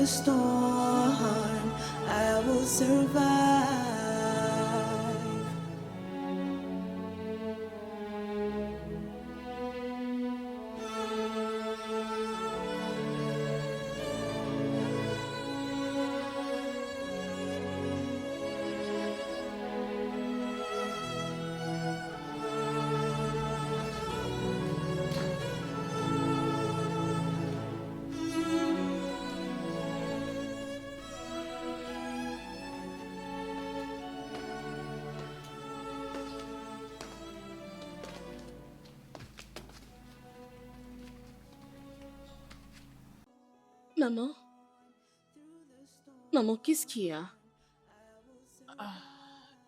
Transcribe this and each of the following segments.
the storm, I will survive. Maman, maman, qu'est-ce qu'il y a? Ah,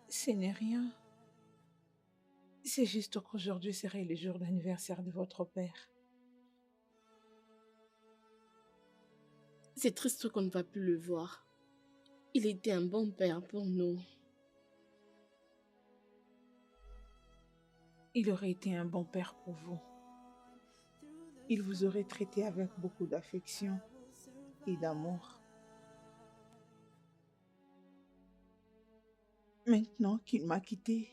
ce n'est rien. C'est juste qu'aujourd'hui serait le jour d'anniversaire de votre père. C'est triste qu'on ne va plus le voir. Il était un bon père pour nous. Il aurait été un bon père pour vous. Il vous aurait traité avec beaucoup d'affection et d'amour. Maintenant qu'il m'a quittée,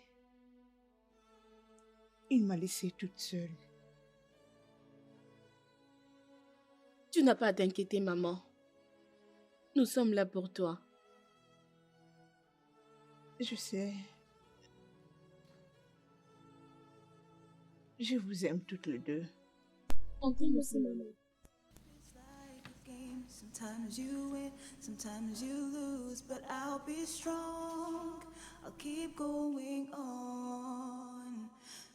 il m'a laissée toute seule. Tu n'as pas à t'inquiéter, maman. Nous sommes là pour toi. Je sais. Je vous aime toutes les deux. On t'aime aussi, maman. Sometimes you win, sometimes you lose, but I'll be strong. I'll keep going on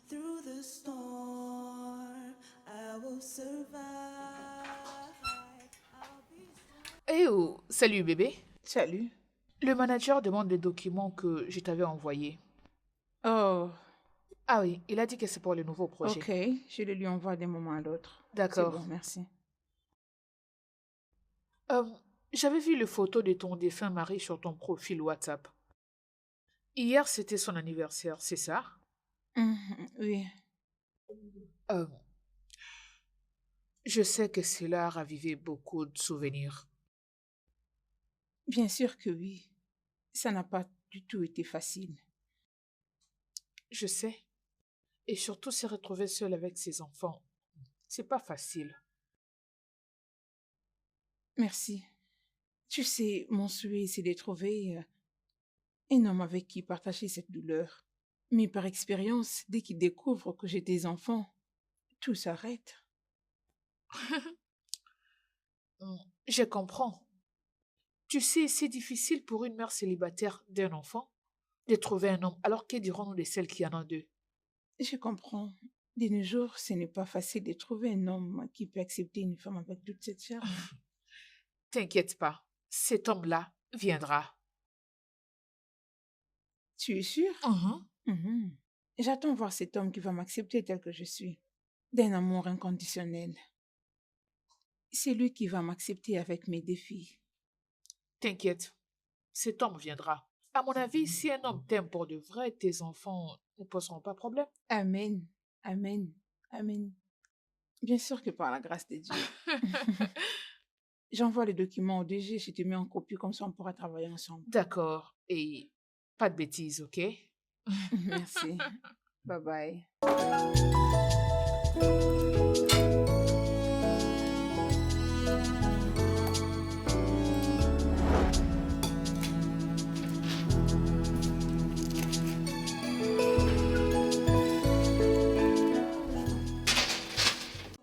through the storm. I will survive. I'll be strong. Eh oh, salut bébé. Salut. Le manager demande les documents que je t'avais envoyés. Oh, Ah oui, il a dit que c'est pour le nouveau projet. ok. Je le lui envoie d'un moment à l'autre. C'est D'accord. bon, merci. J'avais vu les photos de ton défunt mari sur ton profil WhatsApp. Hier, c'était son anniversaire, c'est ça? Oui. Euh, je sais que cela a ravivé beaucoup de souvenirs. Bien sûr que oui. Ça n'a pas du tout été facile. Je sais. Et surtout se retrouver seul avec ses enfants. C'est pas facile. Merci. Tu sais, mon souhait, c'est de trouver un homme avec qui partager cette douleur. Mais par expérience, dès qu'il découvre que j'ai des enfants, tout s'arrête. Je comprends. Tu sais, c'est difficile pour une mère célibataire d'un enfant de trouver un homme, alors que dirons-nous de celles qui en ont deux? Je comprends. De nos jours, ce n'est pas facile de trouver un homme qui peut accepter une femme avec toute cette charge. T'inquiète pas, cet homme-là viendra. Tu es sûr? Mhm. Mhm. J'attends voir cet homme qui va m'accepter tel que je suis, d'un amour inconditionnel. C'est lui qui va m'accepter avec mes défis. T'inquiète, cet homme viendra. À mon avis, si un homme t'aime pour de vrai, tes enfants ne poseront pas problème. Amen. Amen. Amen. Bien sûr que par la grâce de Dieu. J'envoie les documents au DG, je te mets en copie, comme ça on pourra travailler ensemble. D'accord, et pas de bêtises, ok? Merci. Bye bye.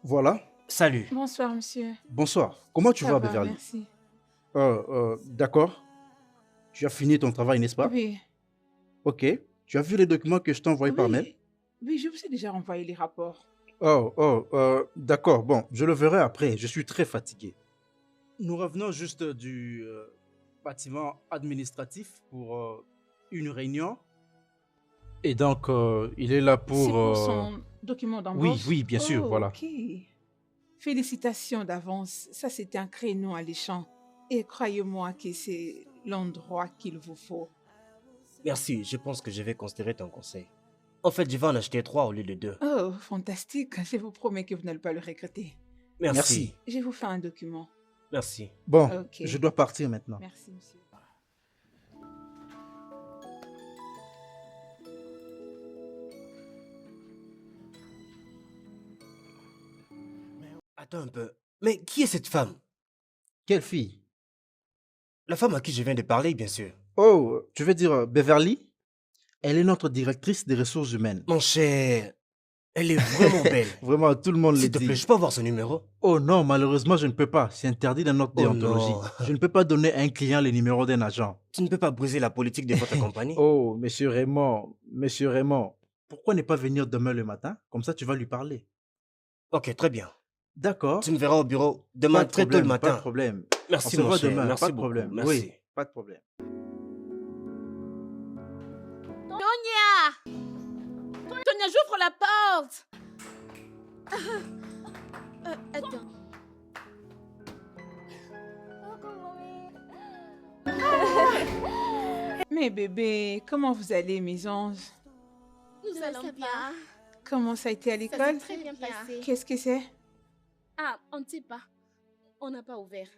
Voilà. Salut. Bonsoir, monsieur. Bonsoir. Comment tu Ça vas, va, Beverly? merci. D'accord. Tu as fini ton travail, n'est-ce pas? Oui. Ok. Tu as vu les documents que je t'ai envoyés par mail? Oui. Oui, je vous ai déjà envoyé les rapports. D'accord. Bon, je le verrai après. Je suis très fatigué. Nous revenons juste du bâtiment administratif pour une réunion. Et donc, il est là C'est pour... pour son document d'embauche? Oui, bien sûr, Oh, voilà. ok. Félicitations d'avance. Ça, c'est un créneau alléchant. Et croyez-moi que c'est l'endroit qu'il vous faut. Merci, je pense que je vais considérer ton conseil. En fait, je vais en acheter 3 au lieu de 2. Oh, fantastique. Je vous promets que vous n'allez pas le regretter. Merci. Je vous fais un document. Merci. Bon, Ok. je dois partir maintenant. Merci, monsieur. Attends un peu. Mais qui est cette femme? Quelle fille? La femme à qui je viens de parler, bien sûr. Oh, tu veux dire Beverly? Elle est notre directrice des ressources humaines. Mon cher, elle est vraiment belle. Vraiment, tout le monde le S'il te plaît, dit. je peux avoir son numéro? Oh non, malheureusement, je ne peux pas. C'est interdit dans notre Oh déontologie. non. Je ne peux pas donner à un client le numéro d'un agent. Tu ne peux pas briser la politique de votre compagnie? Oh, monsieur Raymond, pourquoi ne pas venir demain le matin? Comme ça, tu vas lui parler. Ok, très bien. D'accord. Tu me verras au bureau Pas demain de très tôt le problème, pas de matin. problème. On Merci, se mon voit cher. demain, Merci pas de beaucoup. problème. Merci. Oui, pas de problème. Tonia! Tonia, j'ouvre la porte! Attends. Mais bébé, comment vous allez, mes anges? Nous allons bien. Comment ça a été à Ça s'est l'école? très bien passé. Qu'est-ce que c'est? Ah, on ne sait pas. On n'a pas ouvert.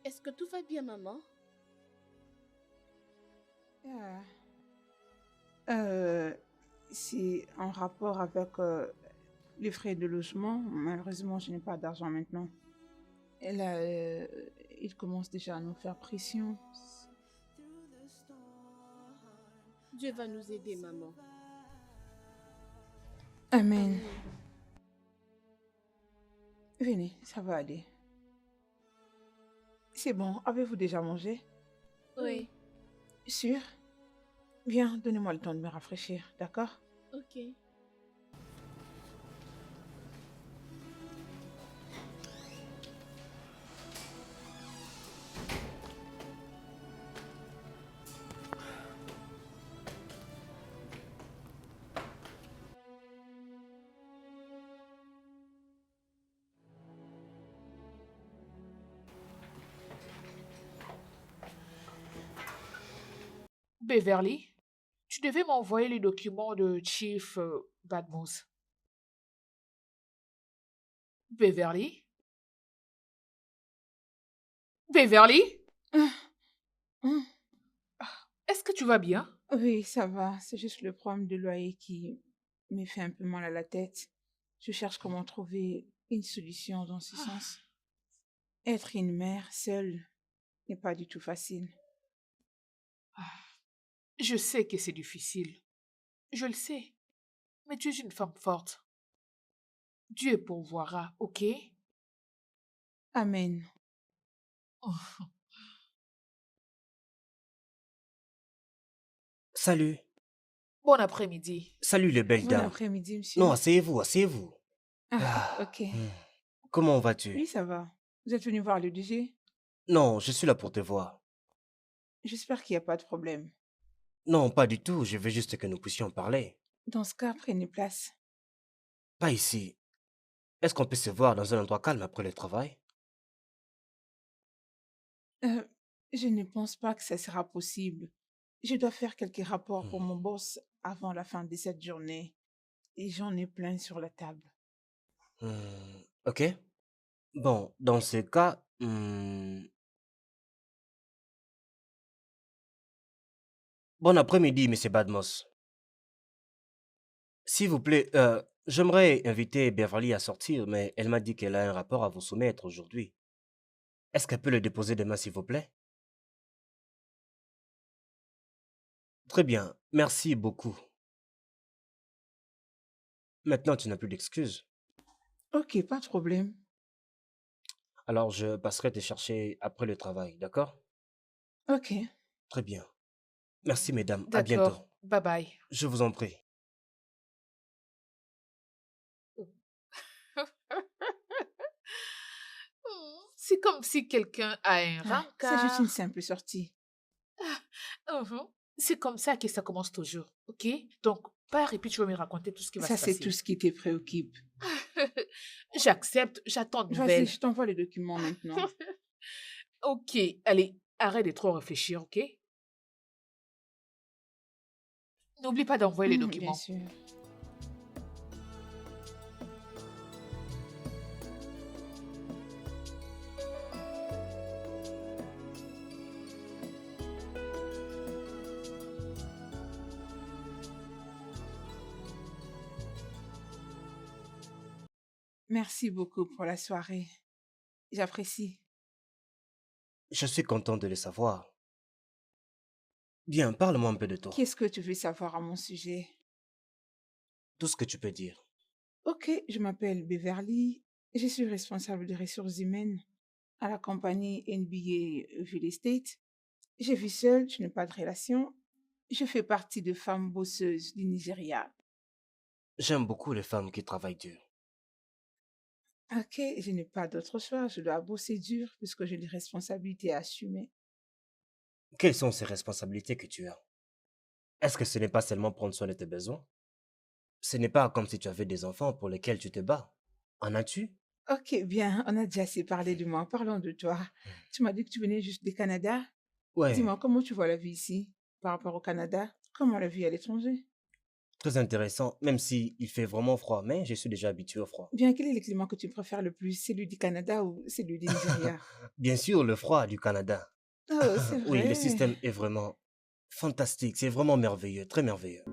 Est-ce que tout va bien, maman? Ah. C'est en rapport avec les frais de logement. Malheureusement, je n'ai pas d'argent maintenant. Et là, il commence déjà à nous faire pression. Dieu va nous aider, maman. Amen. Venez, ça va aller. C'est bon, avez-vous déjà mangé? Oui. Sûr? Bien, donnez-moi le temps de me rafraîchir, d'accord? Ok. Beverly, tu devais m'envoyer les documents de Chief Badmoose. Beverly? Beverly? Hum. Est-ce que tu vas bien? Oui, ça va. C'est juste le problème de loyer qui me fait un peu mal à la tête. Je cherche comment trouver une solution dans ce sens. Être une mère seule n'est pas du tout facile. Je sais que c'est difficile. Je le sais. Mais tu es une femme forte. Dieu pourvoira, ok? Amen. Salut. Bon après-midi. Salut les belles Bon dames. après-midi, monsieur. Non, asseyez-vous, asseyez-vous. Ah, Ah, ok. Comment vas-tu? Oui, ça va. Vous êtes venu voir le DG? Non, je suis là pour te voir. J'espère qu'il n'y a pas de problème. Non, pas du tout. Je veux juste que nous puissions parler. Dans ce cas, prenez place. Pas ici. Est-ce qu'on peut se voir dans un endroit calme après le travail? Je ne pense pas que ça sera possible. Je dois faire quelques rapports pour mon boss avant la fin de cette journée. Et j'en ai plein sur la table. Ok. Bon, dans ce cas, bon après-midi, monsieur Badmos. S'il vous plaît, j'aimerais inviter Beverly à sortir, mais elle m'a dit qu'elle a un rapport à vous soumettre aujourd'hui. Est-ce qu'elle peut le déposer demain, s'il vous plaît? Très bien, merci beaucoup. Maintenant, tu n'as plus d'excuses. Ok, pas de problème. Alors, je passerai te chercher après le travail, d'accord? Ok. Très bien. Merci, mesdames. À bientôt. D'accord. Bye bye. Je vous en prie. C'est comme si quelqu'un a un Ah, c'est juste une rencard. simple sortie. Mhm. C'est comme ça que ça commence toujours, ok? Donc, pars et puis tu vas me raconter tout ce qui va Ça, se c'est passer. tout ce qui te préoccupe. J'accepte, j'attends de Vas-y, nouvelles. je t'envoie les documents maintenant. Ok, allez, arrête de trop réfléchir, ok? N'oublie pas d'envoyer les Bien documents. sûr. Merci beaucoup pour la soirée. J'apprécie. Je suis content de le savoir. Bien, parle-moi un peu de toi. Qu'est-ce que tu veux savoir à mon sujet? Tout ce que tu peux dire. Ok, je m'appelle Beverly. Je suis responsable des ressources humaines à la compagnie NBA Real Estate. Je vis seule, je n'ai pas de relation. Je fais partie de femmes bosseuses du Nigeria. J'aime beaucoup les femmes qui travaillent dur. Ok, je n'ai pas d'autre choix. Je dois bosser dur puisque j'ai des responsabilités à assumer. Quelles sont ces responsabilités que tu as? Est-ce que ce n'est pas seulement prendre soin de tes besoins? Ce n'est pas comme si tu avais des enfants pour lesquels tu te bats. En as-tu? Ok, bien, on a déjà assez parlé de moi. Parlons de toi. Tu m'as dit que tu venais juste du Canada. Ouais, Dis-moi, comment tu vois la vie ici par rapport au Canada? Comment la vie à l'étranger? très intéressant, même si il fait vraiment froid, mais je suis déjà habitué au froid. Bien, quel est le climat que tu préfères le plus? Celui du Canada ou celui du Nigeria? Bien sûr, le froid du Canada. Oh, c'est Oui, le vrai. système est vraiment fantastique, c'est vraiment merveilleux, très merveilleux.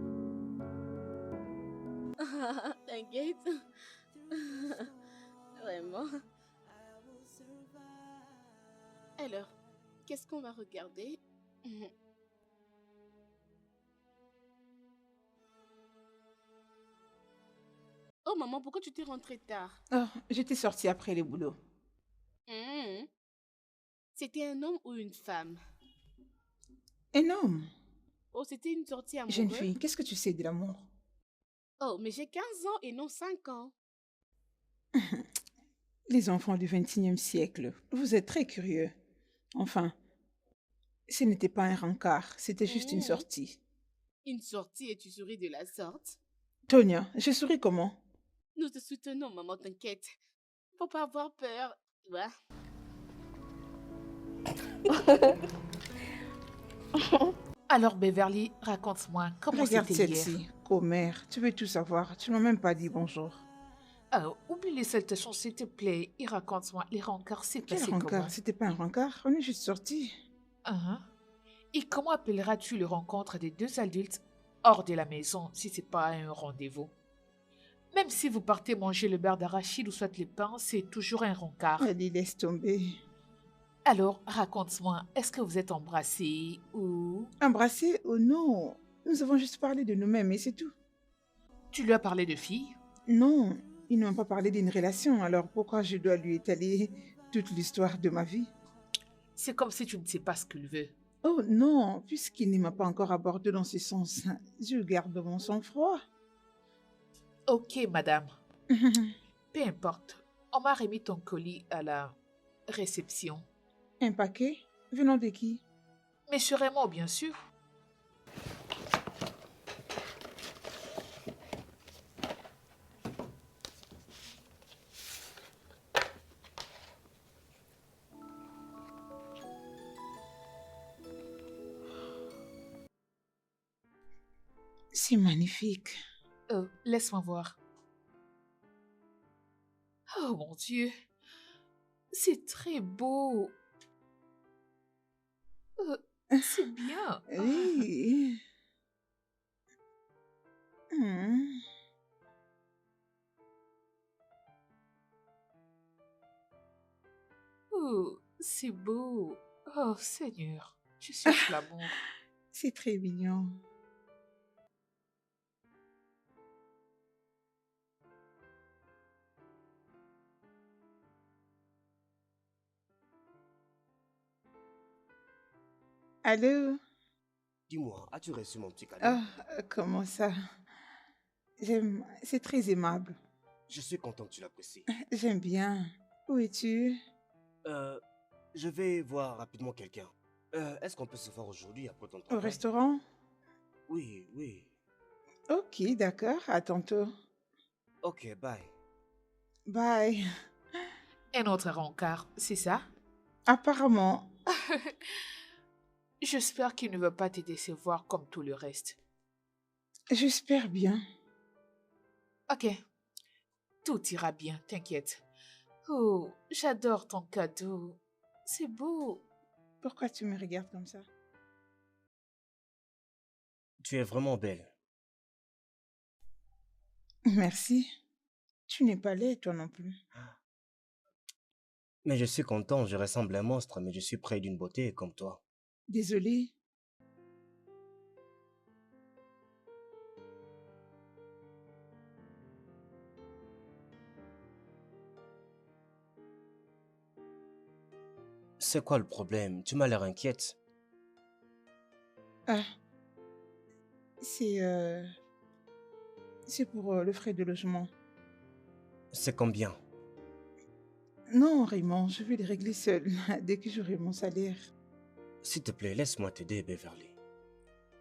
T'inquiète. Vraiment. Alors, qu'est-ce qu'on va regarder? Oh maman, pourquoi tu t'es rentrée tard? Oh, j'étais sortie après le boulot. Hmm. C'était un homme ou une femme? Un homme, Oh, c'était une sortie jeune amoureuse? fille, qu'est-ce que tu sais de l'amour? Oh, mais j'ai 15 ans et non 5 ans. Les enfants du XXIe siècle, vous êtes très curieux. Enfin, ce n'était pas un rencard, c'était juste une Hmm. sortie. Une sortie et tu souris de la sorte? Tonia, je souris comment? Nous te soutenons, maman, t'inquiète. Faut pas avoir peur. Ouais. Alors, Beverly, raconte-moi comment Regarde c'était hier. celle-ci, commère, tu veux tout savoir, tu m'as même pas dit bonjour. Oublie les saltations, s'il te plaît, et raconte-moi les rencarts, c'est Quel passé comment? rencard? C'était pas un rencard, on est juste sortis. Hein? Et comment appelleras-tu le rencontre des deux adultes hors de la maison si c'est pas un rendez-vous? Même si vous partez manger le beurre d'arachide ou soit le pain, c'est toujours un rencard. Allez, laisse tomber. Alors, raconte-moi, est-ce que vous êtes embrassés ou... Embrasser ou non? Nous avons juste parlé de nous-mêmes et c'est tout. Tu lui as parlé de filles? Non, ils n'ont pas parlé d'une relation, alors pourquoi je dois lui étaler toute l'histoire de ma vie? C'est comme si tu ne sais pas ce qu'il veut. Oh non, puisqu'il ne m'a pas encore abordé dans ce sens, je garde mon sang-froid. Ok, madame. Peu importe. On m'a remis ton colis à la réception. Un paquet? Venant de qui? Monsieur Raymond, bien sûr. C'est magnifique. Laisse-moi voir. Oh mon Dieu. C'est très beau. C'est bien. Oui. Hmm. Oh, c'est beau. Oh Seigneur, je cherche l'amour. C'est très mignon. Allô? Dis-moi, as-tu reçu mon petit cadeau? Ah, comment ça? J'aime, c'est très aimable. Je suis content que tu l'apprécies. J'aime bien. Où es-tu? Euh, je vais voir rapidement quelqu'un. Est-ce qu'on peut se voir aujourd'hui après ton Au travail? restaurant? Oui, oui. Ok, d'accord, à tantôt. Ok, bye. Bye. Un autre rencard, c'est ça? Apparemment, J'espère qu'il ne veut pas te décevoir comme tout le reste. j'espère bien. Ok, tout ira bien, t'inquiète. Oh, j'adore ton cadeau. C'est beau. Pourquoi tu me regardes comme ça? Tu es vraiment belle. Merci. Tu n'es pas laid, toi non plus. Mais je suis content, je ressemble à un monstre, mais je suis près d'une beauté comme toi. Désolée. C'est quoi le problème? Tu m'as l'air inquiète. Ah, c'est c'est pour le frais de logement. C'est combien? Non, Raymond, je vais les régler seule dès que j'aurai mon salaire. S'il te plaît, laisse-moi t'aider, Beverly.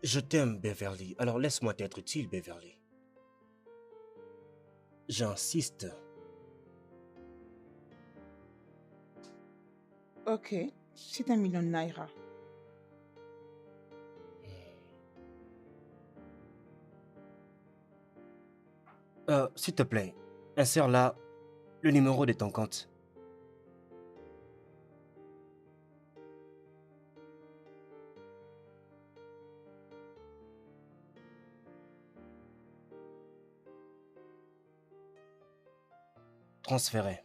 Je t'aime, Beverly, alors laisse-moi t'être utile, Beverly. J'insiste. Ok, c'est 1 million de naira. S'il te plaît, insère là le numéro de ton compte. Transféré.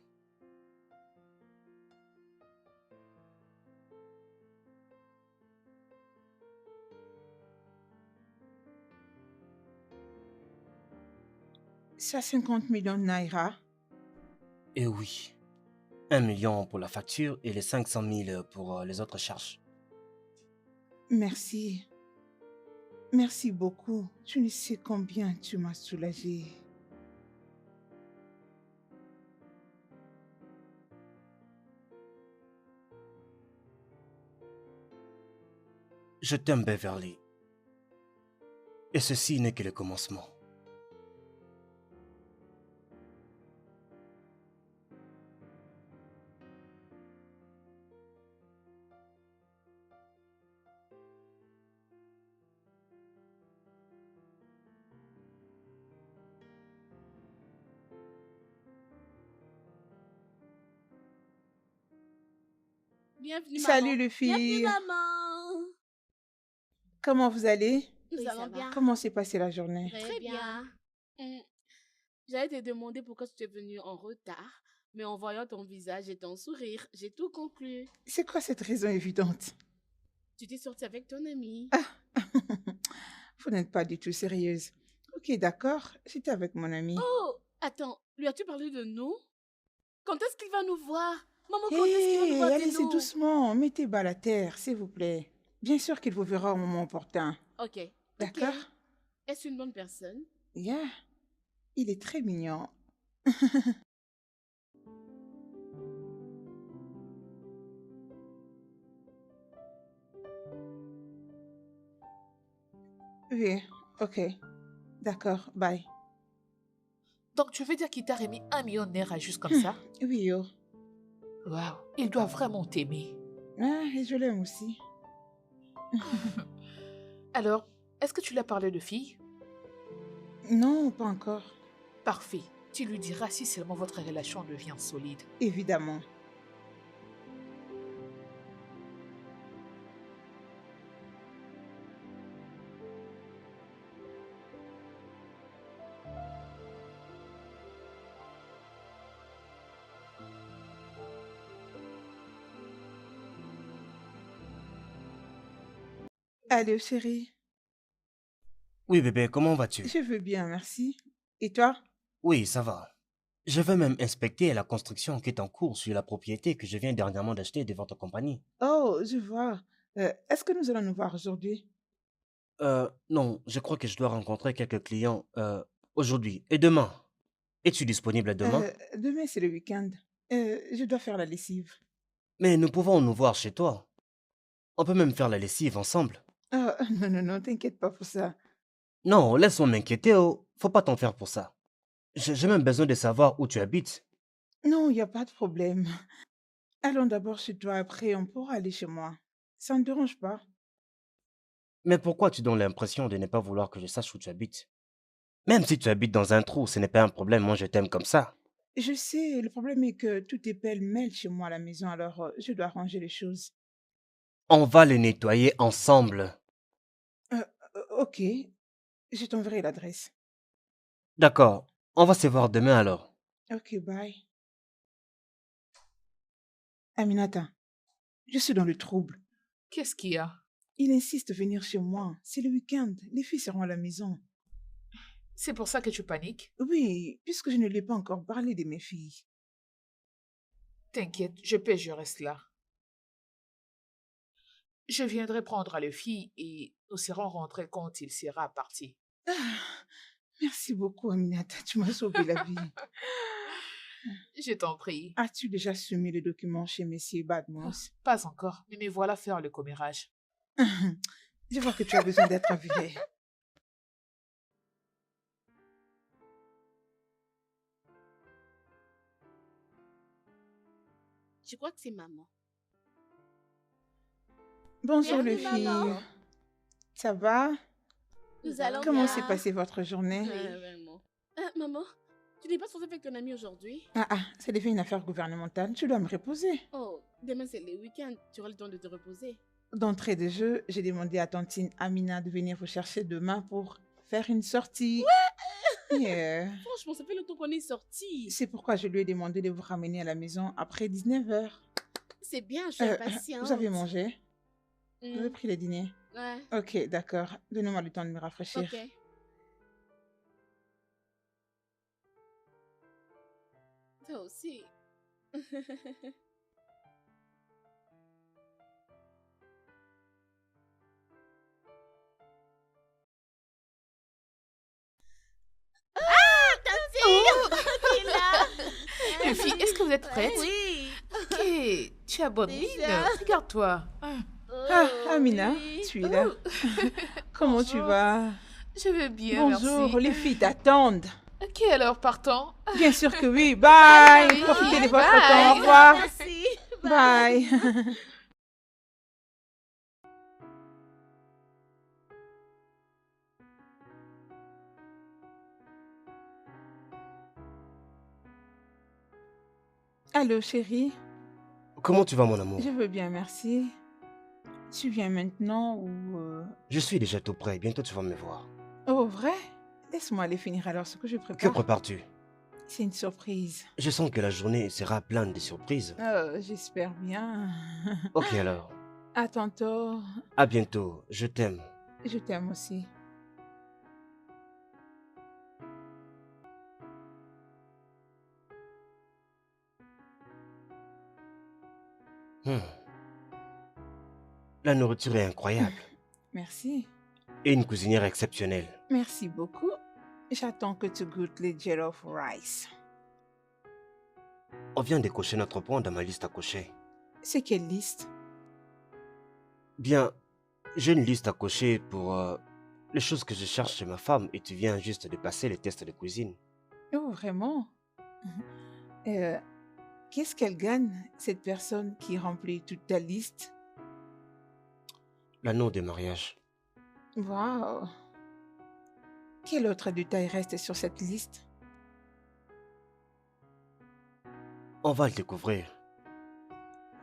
Ça, 50 millions de naira. Et oui. 1 million pour la facture et les 500 000 pour les autres charges. Merci. Merci beaucoup. Tu ne sais combien tu m'as soulagée. Je t'aime, Beverly. Et ceci n'est que le commencement. Bienvenue, Salut maman. les Bienvenue, filles. maman. Comment vous allez? Nous Oui, allons ça va. bien. Comment s'est passée la journée? Très bien. Hum, J'allais te demander pourquoi tu es venu en retard, mais en voyant ton visage et ton sourire, j'ai tout conclu. C'est quoi cette raison évidente? Tu t'es sortie avec ton ami. Vous n'êtes pas du tout sérieuse. Ok, d'accord. J'étais avec mon ami. Oh, attends, lui as-tu parlé de nous? Quand est-ce qu'il va nous voir? Maman, Hé, quand est-ce qu'il va nous voir de allez-y nous? doucement. Mettez bas la terre, s'il vous plaît. Bien sûr qu'il vous verra au moment opportun. Ok. D'accord? Ok. Est-ce une bonne personne? Yeah. Il est très mignon. Oui, ok. D'accord, bye. Donc, tu veux dire qu'il t'a remis 1 million de naira juste comme ça? Oui, oh. Waouh, il doit vraiment t'aimer. Ah, et je l'aime aussi. Alors, est-ce que tu lui as parlé de fille? Non, pas encore. Parfait. Tu lui diras si seulement votre relation devient solide. Évidemment. Allô, chérie. Oui, bébé, comment vas-tu? Je veux bien, merci. Et toi? Oui, ça va. Je veux même inspecter la construction qui est en cours sur la propriété que je viens dernièrement d'acheter de votre compagnie. Oh, je vois. Est-ce que nous allons nous voir aujourd'hui? Non, je crois que je dois rencontrer quelques clients aujourd'hui et demain. Es-tu disponible demain? Demain, c'est le week-end. Je dois faire la lessive. Mais nous pouvons nous voir chez toi. On peut même faire la lessive ensemble. Ah, non, non, non, t'inquiète pas pour ça. Non, laisse-moi m'inquiéter, oh. Faut pas t'en faire pour ça. J'ai même besoin de savoir où tu habites. Non, il n'y a pas de problème. Allons d'abord chez toi, après on pourra aller chez moi. Ça ne te dérange pas? Mais pourquoi tu donnes l'impression de ne pas vouloir que je sache où tu habites? Même si tu habites dans un trou, ce n'est pas un problème, moi je t'aime comme ça. Je sais, le problème est que tout est pêle-mêle chez moi à la maison, alors je dois ranger les choses. On va les nettoyer ensemble. Ok, je t'enverrai l'adresse. D'accord, on va se voir demain alors. Ok, bye. Aminata, je suis dans le trouble. Qu'est-ce qu'il y a? Il insiste de venir chez moi. C'est le week-end. Les filles seront à la maison. C'est pour ça que tu paniques? Oui, puisque je ne lui ai pas encore parlé de mes filles. T'inquiète, je paie, je reste là. Je viendrai prendre les filles et nous serons rentrés quand il sera parti. Ah, merci beaucoup, Aminata. Tu m'as sauvé la vie. Je t'en prie. As-tu déjà soumis le document chez Messieurs Badmos? Pas encore, mais me voilà faire le commérage. Je vois que tu as besoin d'être avisé. Je crois que c'est maman. Bonjour les Bienvenue, maman. filles. Ça va? Nous allons Comment bien. s'est passée votre journée? Vraiment. Maman, tu n'es pas censée faire avec ton ami aujourd'hui? Ça devient une affaire gouvernementale. Tu dois me reposer. Oh, demain c'est le week-end. Tu auras le temps de te reposer. D'entrée de jeu, j'ai demandé à tantine Amina de venir vous chercher demain pour faire une sortie. Yeah. Franchement, ça fait longtemps qu'on est sortis. C'est pourquoi je lui ai demandé de vous ramener à la maison après 19h. C'est bien, je suis impatiente. Vous avez mangé? Vous avez Hmm, pris le dîner? ouais, Ok, d'accord. Donnez-moi le temps de me rafraîchir. ok. Toi aussi. T'es là? Les filles, est-ce que vous êtes prêtes? Oui. Ok, tu as bonne mine. Déjà. Regarde-toi. Ah, Amina, oui. tu es là. Comment tu Bonjour. vas? Je vais bien, Bonjour, merci. les filles t'attendent. Ok, alors partons. Bien sûr que oui. Bye. Oui, Profitez de votre bye. temps. Au revoir. Merci. Bye. Allô, chérie. Comment tu vas, mon amour? Je veux bien, merci. Tu viens maintenant ou... Je suis déjà tout prêt. Bientôt, tu vas me voir. Oh, vrai? Laisse-moi aller finir alors ce que je Que prépare. prépares-tu? C'est une surprise. Je sens que la journée sera pleine de surprises. J'espère bien. Ok, alors. À tantôt. À bientôt. Je t'aime. Je t'aime aussi. Hmm. La nourriture est incroyable. Merci. Et une cuisinière exceptionnelle. Merci beaucoup. J'attends que tu goûtes les jollof rice. On vient de cocher notre point dans ma liste à cocher. C'est quelle liste? Bien, j'ai une liste à cocher pour les choses que je cherche chez ma femme et tu viens juste de passer les tests de cuisine. Oh, vraiment? Euh, Qu'est-ce qu'elle gagne, cette personne qui remplit toute ta liste? L'anneau de mariage. Waouh! Quel autre détail reste sur cette liste? On va le découvrir.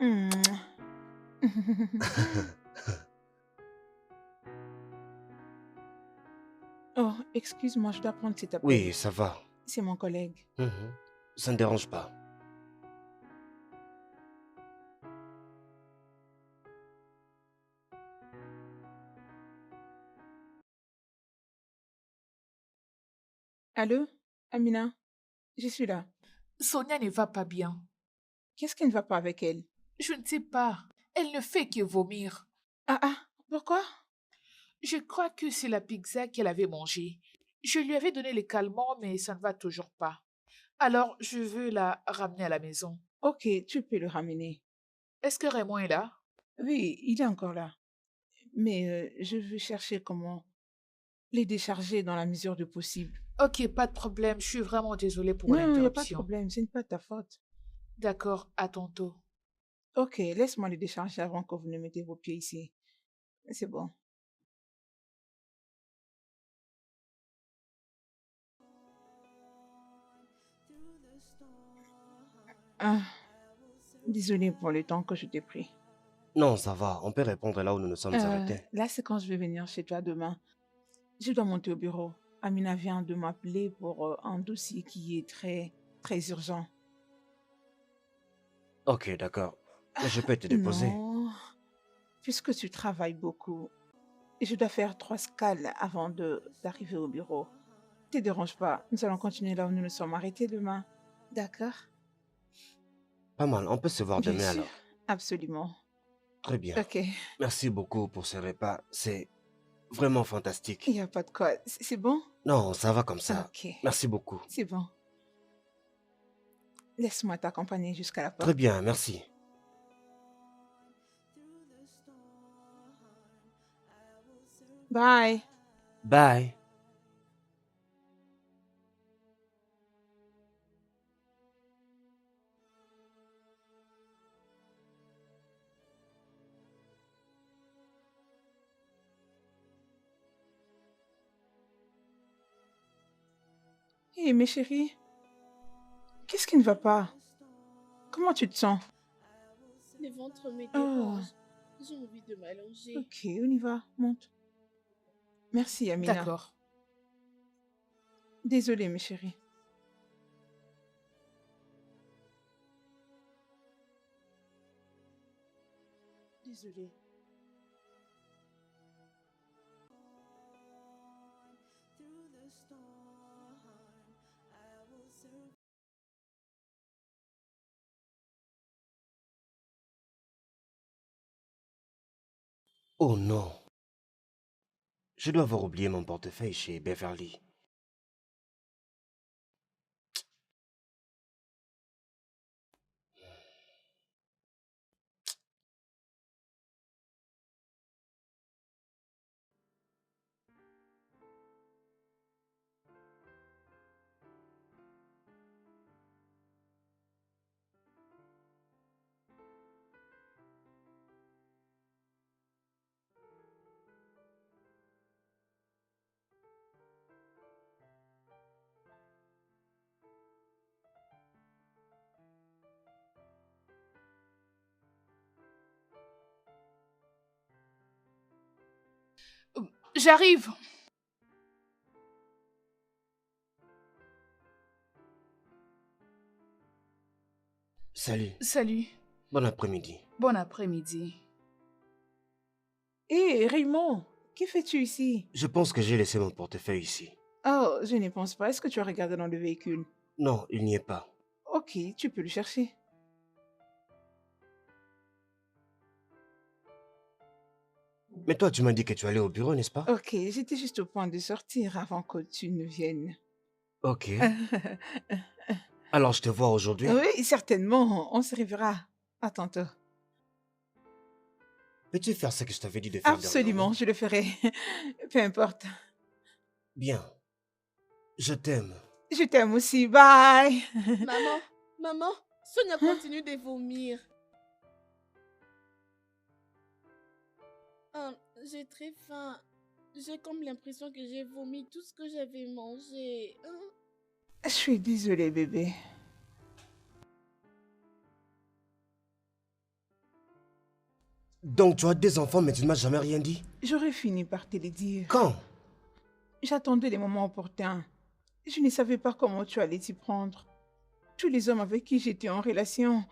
Hmm. Oh, excuse-moi, je dois prendre cet appel. Oui, ça va. C'est mon collègue. Mhm. Ça ne dérange pas. Allô? Amina? Je suis là. Sonia ne va pas bien. Qu'est-ce qui ne va pas avec elle? Je ne sais pas. Elle ne fait que vomir. Pourquoi? Je crois que c'est la pizza qu'elle avait mangée. Je lui avais donné les calmants, mais ça ne va toujours pas. Alors, je veux la ramener à la maison. Ok, tu peux le ramener. Est-ce que Raymond est là? Oui, il est encore là. Mais je veux chercher comment les décharger dans la mesure du possible. Ok, pas de problème. Je suis vraiment désolée pour Non, il n'y a pas de l'interruption. problème, ce n'est pas de ta faute. D'accord, à tantôt. Ok, laisse-moi les décharger avant que vous ne mettez vos pieds ici. C'est bon. Ah, désolée pour le temps que je t'ai pris. Non, ça va. On peut répondre là où nous nous sommes arrêtés. Là, c'est quand je vais venir chez toi demain. Je dois monter au bureau. Amina vient de m'appeler pour un dossier qui est très très urgent. Ok, d'accord. Mais je peux te déposer. Non, puisque tu travailles beaucoup, et je dois faire 3 escales avant d'arriver au bureau. Ne te dérange pas, nous allons continuer là où nous nous sommes arrêtés demain. D'accord? Pas mal, on peut se voir Bien demain sûr, alors. absolument. Très bien. Ok, Merci beaucoup pour ce repas. C'est vraiment il fantastique. n'y a pas de quoi. C'est bon? Non, ça va comme ça. Ok, Merci beaucoup. c'est bon. Laisse-moi t'accompagner jusqu'à la Très porte. bien, merci. Bye. Bye. Hé, mes chéris, qu'est-ce qui ne va pas? Comment tu te sens? Le ventre me Oh, dérange. J'ai envie de m'allonger. ok, on y va, monte. Merci, Amina. D'accord. Désolée, mes chéris. Désolée. Oh non. Je dois avoir oublié mon portefeuille chez Beverly. J'arrive. Salut. Salut. Bon après-midi. Bon après-midi. Hé, Raymond, que fais-tu ici? Je pense que j'ai laissé mon portefeuille ici. Oh, je n'y pense pas. Est-ce que tu as regardé dans le véhicule? Non, il n'y est pas. Ok, tu peux le chercher. Mais toi, tu m'as dit que tu allais au bureau, n'est-ce pas? Ok, j'étais juste au point de sortir avant que tu ne viennes. Ok. Alors, je te vois aujourd'hui. Oui, certainement. On se reverra. À tantôt. Peux-tu faire ce que je t'avais dit de faire Absolument, dernièrement? je le ferai. Peu importe. Bien. Je t'aime. Je t'aime aussi. Bye. Maman, maman, Sonia Hein? continue de vomir. Ah, j'ai très faim. J'ai comme l'impression que j'ai vomi tout ce que j'avais mangé. Hein. Je suis désolée, bébé. Donc, tu as des enfants, mais tu ne m'as jamais rien dit? J'aurais fini par te le dire. Quand? J'attendais les moments opportuns. Je ne savais pas comment tu allais t'y prendre. Tous les hommes avec qui j'étais en relation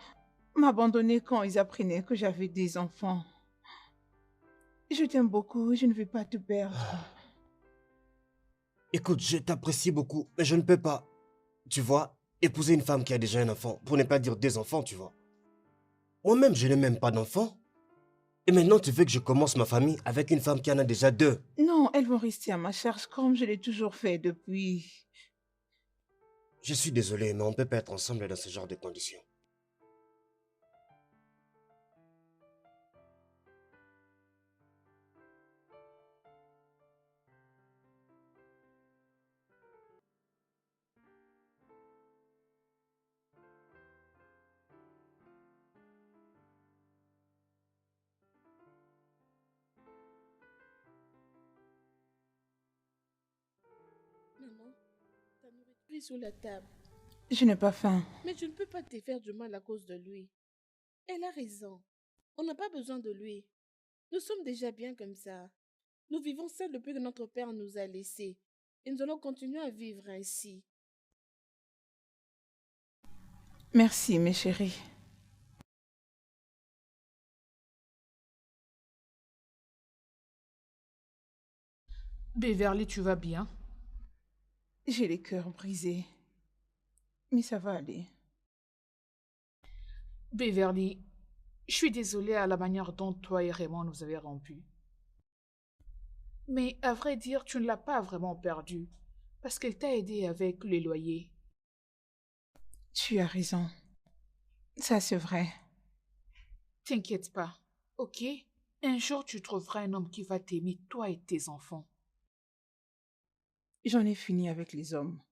m'abandonnaient quand ils apprenaient que j'avais des enfants. Je t'aime beaucoup, je ne veux pas te perdre. Écoute, je t'apprécie beaucoup, mais je ne peux pas, tu vois, épouser une femme qui a déjà un enfant, pour ne pas dire des enfants, tu vois. Moi-même, je n'ai même pas d'enfant. Et maintenant, tu veux que je commence ma famille avec une femme qui en a déjà 2. Non, elles vont rester à ma charge comme je l'ai toujours fait depuis. Je suis désolé, mais on ne peut pas être ensemble dans ce genre de conditions. Maman, ta nourriture est sur la table. Je n'ai pas faim. Mais tu ne peux pas te faire du mal à cause de lui. Elle a raison. On n'a pas besoin de lui. Nous sommes déjà bien comme ça. Nous vivons seuls depuis que notre père nous a laissés. Et nous allons continuer à vivre ainsi. Merci, mes chéris. Beverly, tu vas bien? J'ai les cœurs brisés, mais ça va aller. Beverly, je suis désolée à la manière dont toi et Raymond nous avez rompus. Mais à vrai dire, tu ne l'as pas vraiment perdu, parce qu'elle t'a aidé avec les loyers. Tu as raison. Ça, c'est vrai. T'inquiète pas, ok? Un jour, tu trouveras un homme qui va t'aimer, toi et tes enfants. J'en ai fini avec les hommes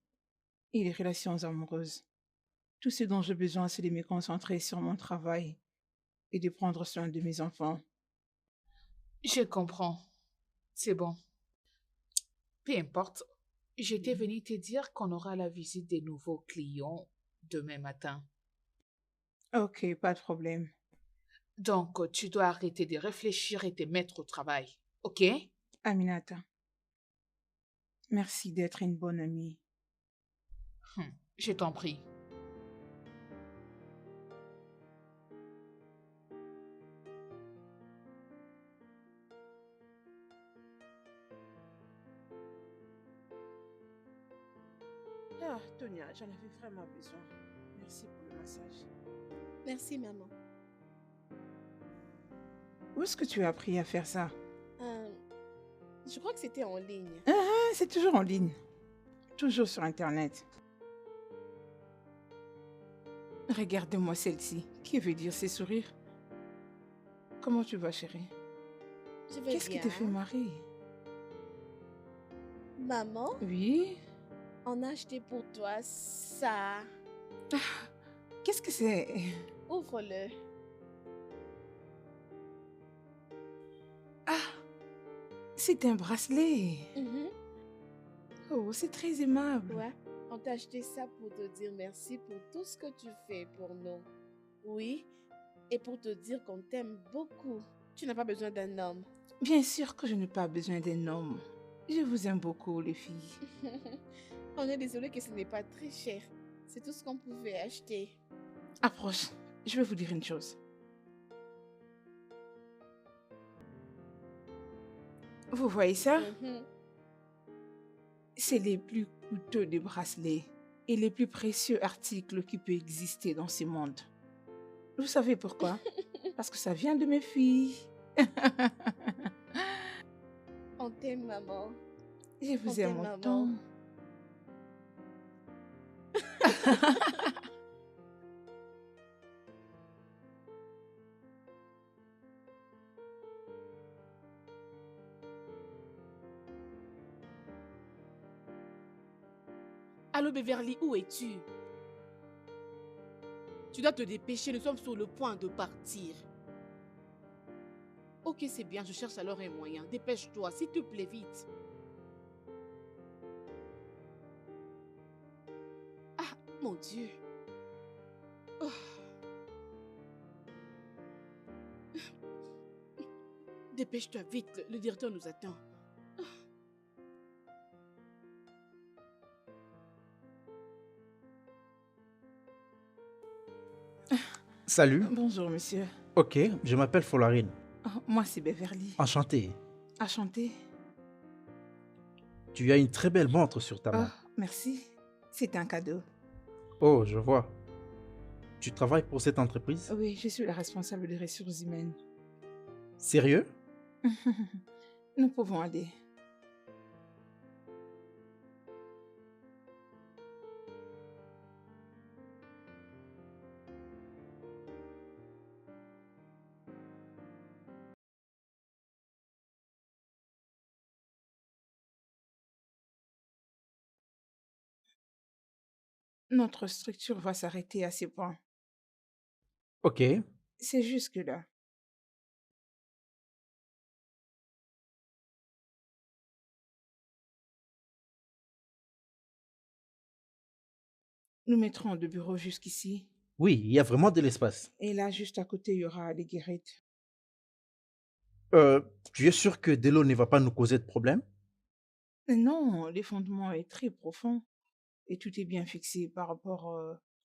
et les relations amoureuses. Tout ce dont j'ai besoin, c'est de me concentrer sur mon travail et de prendre soin de mes enfants. Je comprends. C'est bon. Peu importe. J'étais venue te dire qu'on aura la visite des nouveaux clients demain matin. Ok, pas de problème. Donc, tu dois arrêter de réfléchir et te mettre au travail. Ok? Aminata, merci d'être une bonne amie. Je t'en prie. Ah, Tonia, j'en avais vraiment besoin. Merci pour le massage. Merci, maman. Où est-ce que tu as appris à faire ça? Euh, je crois que c'était en ligne. Ah, c'est toujours en ligne. Toujours sur Internet. Regardez-moi celle-ci. Qui veut dire ces sourires? Comment tu vas, chérie? Je vais Qu'est-ce qui bien. te fait marrer? Maman, Oui? on a acheté pour toi ça. Qu'est-ce que c'est? Ouvre-le. Ah, c'est un bracelet. Mhm. Oh, c'est très aimable. Ouais, on t'a acheté ça pour te dire merci pour tout ce que tu fais pour nous. Oui, et pour te dire qu'on t'aime beaucoup. Tu n'as pas besoin d'un homme. Bien sûr que je n'ai pas besoin d'un homme. Je vous aime beaucoup, les filles. On est désolé que ce n'est pas très cher. C'est tout ce qu'on pouvait acheter. Approche, je vais vous dire une chose. Vous voyez ça? Mhm. C'est les plus coûteux des bracelets et les plus précieux articles qui peuvent exister dans ce monde. Vous savez pourquoi? Parce que ça vient de mes filles. On t'aime, maman. Je vous On aime t'aime, autant. maman. Allô Beverly, où es-tu? Tu dois te dépêcher, nous sommes sur le point de partir. Ok, c'est bien, je cherche alors un moyen. Dépêche-toi, s'il te plaît, vite. Ah, mon Dieu. Oh. Dépêche-toi vite, le directeur nous attend. Salut. Bonjour, monsieur. Ok, je m'appelle Folarine. Oh, moi, c'est Beverly. Enchanté. Enchanté. Tu as une très belle montre sur ta Oh, main. merci. C'est un cadeau. Oh, je vois. Tu travailles pour cette entreprise? Oui, je suis la responsable des ressources humaines. Sérieux? Nous pouvons aller. Notre structure va s'arrêter à ce point. Ok. C'est jusque-là. Nous mettrons deux bureaux jusqu'ici. Oui, il y a vraiment de l'espace. Et là, juste à côté, il y aura les guérites. Tu es sûr que Delo ne va pas nous causer de problème? Non, les fondements est très profond. Et tout est bien fixé par rapport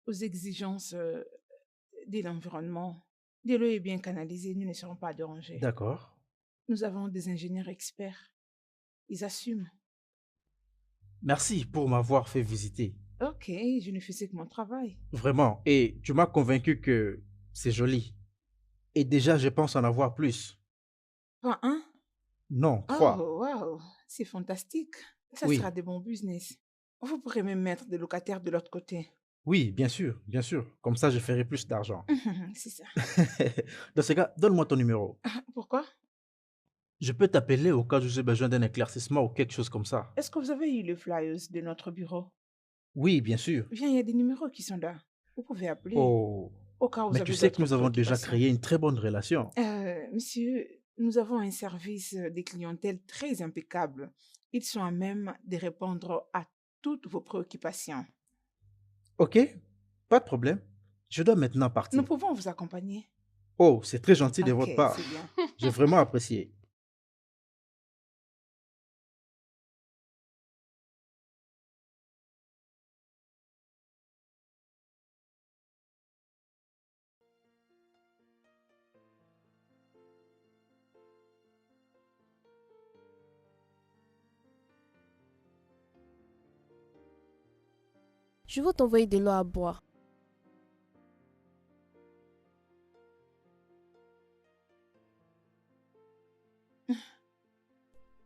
aux exigences de l'environnement. De l'eau est bien canalisée, nous ne serons pas dérangés. D'accord. Nous avons des ingénieurs experts. Ils assument. Merci pour m'avoir fait visiter. Ok, je ne faisais que mon travail. Vraiment. Et tu m'as convaincu que c'est joli. Et déjà, je pense en avoir plus. Pas un? Non, 3. Oh, wow, c'est fantastique. Ça sera Oui. de bons business. Vous pourrez même mettre des locataires de l'autre côté. Oui, bien sûr, bien sûr. Comme ça, je ferai plus d'argent. C'est ça. Dans ce cas, donne-moi ton numéro. Pourquoi? Je peux t'appeler au cas où j'ai besoin d'un éclaircissement ou quelque chose comme ça. Est-ce que vous avez eu le flyers de notre bureau? Oui, bien sûr. Viens, il y a des numéros qui sont là. Vous pouvez appeler Oh, au cas où vous mais tu avez sais que d'autres nous avons déjà préoccupations. créé une très bonne relation. Monsieur, nous avons un service de clientèle très impeccable. Ils sont à même de répondre à toutes vos préoccupations. Ok, pas de problème. Je dois maintenant Nous partir. pouvons vous accompagner. Oh, c'est très gentil de Ok, votre part. c'est bien. J'ai vraiment apprécié. Je veux t'envoyer de l'eau à boire.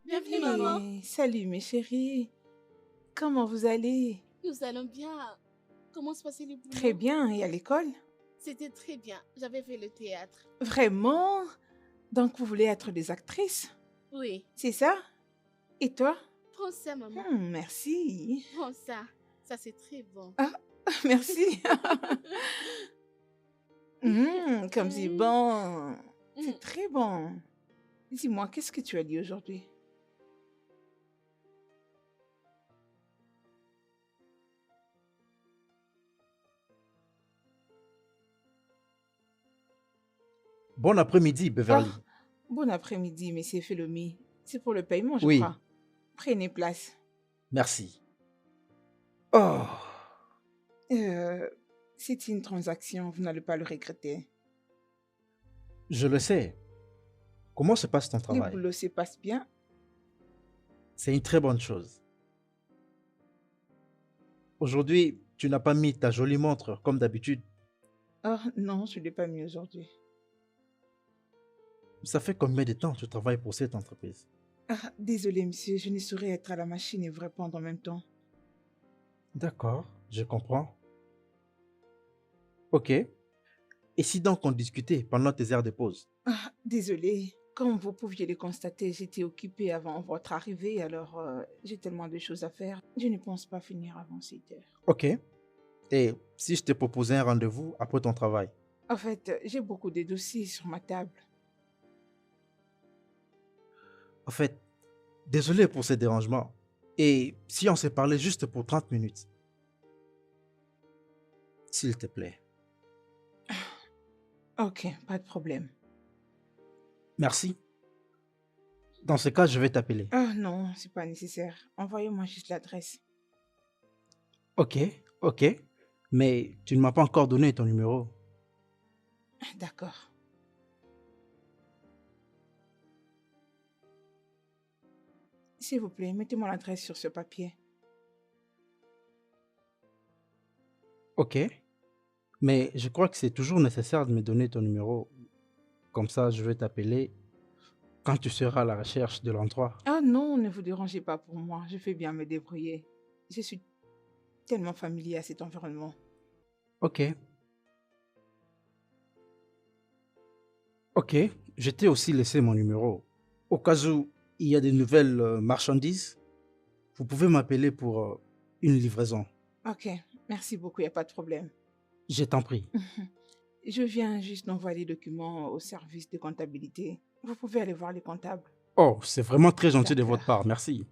Bienvenue, maman. Hey, salut mes chéris. Comment vous allez? Nous allons bien. Comment se passait le boulot? Très bien, et à l'école? C'était très bien. J'avais fait le théâtre. Vraiment? Donc vous voulez être des actrices? Oui. C'est ça? Et toi? Prends ça, maman. Merci. Prends ça. Ça, c'est très bon. Ah, merci. Comme c'est bon. C'est très bon. Dis-moi, qu'est-ce que tu as dit aujourd'hui? Bon après-midi, Beverly. Ah, bon après-midi, monsieur Felomi. C'est pour le paiement, je Oui. crois. Prenez place. Merci. Oh, C'est une transaction, vous n'allez pas le regretter. je le sais. Comment se passe ton Le travail? boulot se passe bien. C'est une très bonne chose. Aujourd'hui, tu n'as pas mis ta jolie montre comme d'habitude. Oh non, je ne l'ai pas mis aujourd'hui. Ça fait combien de temps que tu travailles pour cette entreprise? Ah, désolé, monsieur, je ne saurais être à la machine et vous répondre en même temps. D'accord, je comprends. Ok. Et si donc on discutait pendant tes heures de pause? Ah, désolé. Comme vous pouviez le constater, j'étais occupée avant votre arrivée, alors j'ai tellement de choses à faire. Je ne pense pas finir avant 7 heures. Ok. Et si je te proposais un rendez-vous après ton travail? En fait, j'ai beaucoup de dossiers sur ma table. En fait, désolé pour ces dérangements. Et si on s'est parlé juste pour 30 minutes? S'il te plaît. Ok, pas de problème. Merci. Dans ce cas, je vais t'appeler. Ah non, c'est pas nécessaire. Envoyez-moi juste l'adresse. Ok, ok. Mais tu ne m'as pas encore donné ton numéro. D'accord. S'il vous plaît, mettez-moi l'adresse sur ce papier. Ok. Mais je crois que c'est toujours nécessaire de me donner ton numéro. Comme ça, je vais t'appeler quand tu seras à la recherche de l'endroit. Ah non, ne vous dérangez pas pour moi. Je fais bien me débrouiller. Je suis tellement familier à cet environnement. Ok. Ok. Je t'ai aussi laissé mon numéro. Au cas où il y a de nouvelles marchandises, vous pouvez m'appeler pour une livraison. Ok, merci beaucoup, il n'y a pas de problème. Je t'en prie. Je viens juste d'envoyer les documents au service de comptabilité. Vous pouvez aller voir les comptables. Oh, c'est vraiment très gentil de votre D'accord. part. Merci.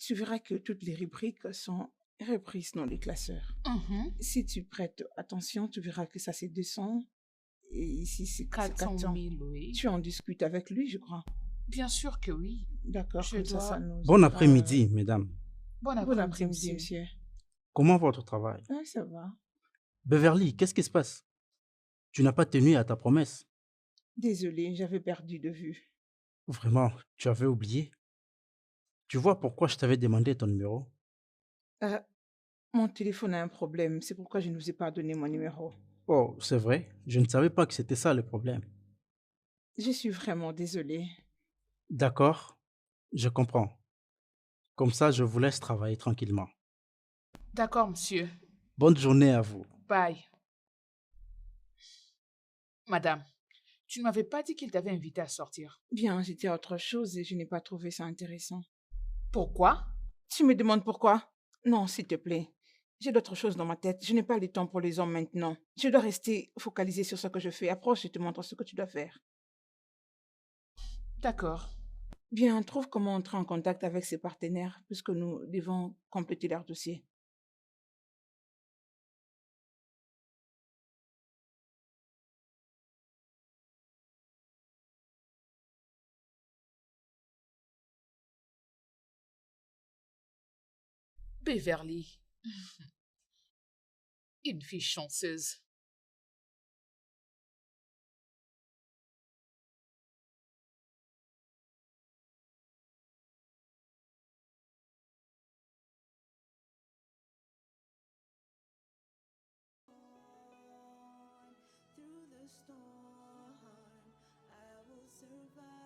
tu verras que toutes les rubriques sont reprises dans les classeurs. Mhm. Si tu prêtes attention, tu verras que ça c'est 200 et ici c'est 400 400. 000, oui. Tu en discutes avec lui, je crois. Bien sûr que oui. D'accord, Je comme ça dois... nous Bon aidera. après-midi, mesdames. Bon Bon après-midi, après-midi, monsieur. monsieur. Comment va votre travail? Ah, ça va. Beverly, qu'est-ce qui se passe? Tu n'as pas tenu à ta promesse. Désolée, j'avais perdu de vue. Vraiment, tu avais oublié. Tu vois pourquoi je t'avais demandé ton numéro? Ah, mon téléphone a un problème, c'est pourquoi je ne vous ai pas donné mon numéro. Oh, c'est vrai, je ne savais pas que c'était ça le problème. Je suis vraiment désolée. D'accord, je comprends. Comme ça, je vous laisse travailler tranquillement. D'accord, monsieur. Bonne journée à vous. Bye. Madame, tu ne m'avais pas dit qu'il t'avait invité à sortir. Bien, j'étais à autre chose et je n'ai pas trouvé ça intéressant. Pourquoi? Tu me demandes pourquoi? Non, s'il te plaît. J'ai d'autres choses dans ma tête. Je n'ai pas le temps pour les hommes maintenant. Je dois rester focalisée sur ce que je fais. Approche, je te montre ce que tu dois faire. D'accord. Bien, trouve comment entrer en contact avec ses partenaires puisque nous devons compléter leur dossier. Beverly. Une fille chanceuse. Through the storm, I will survive.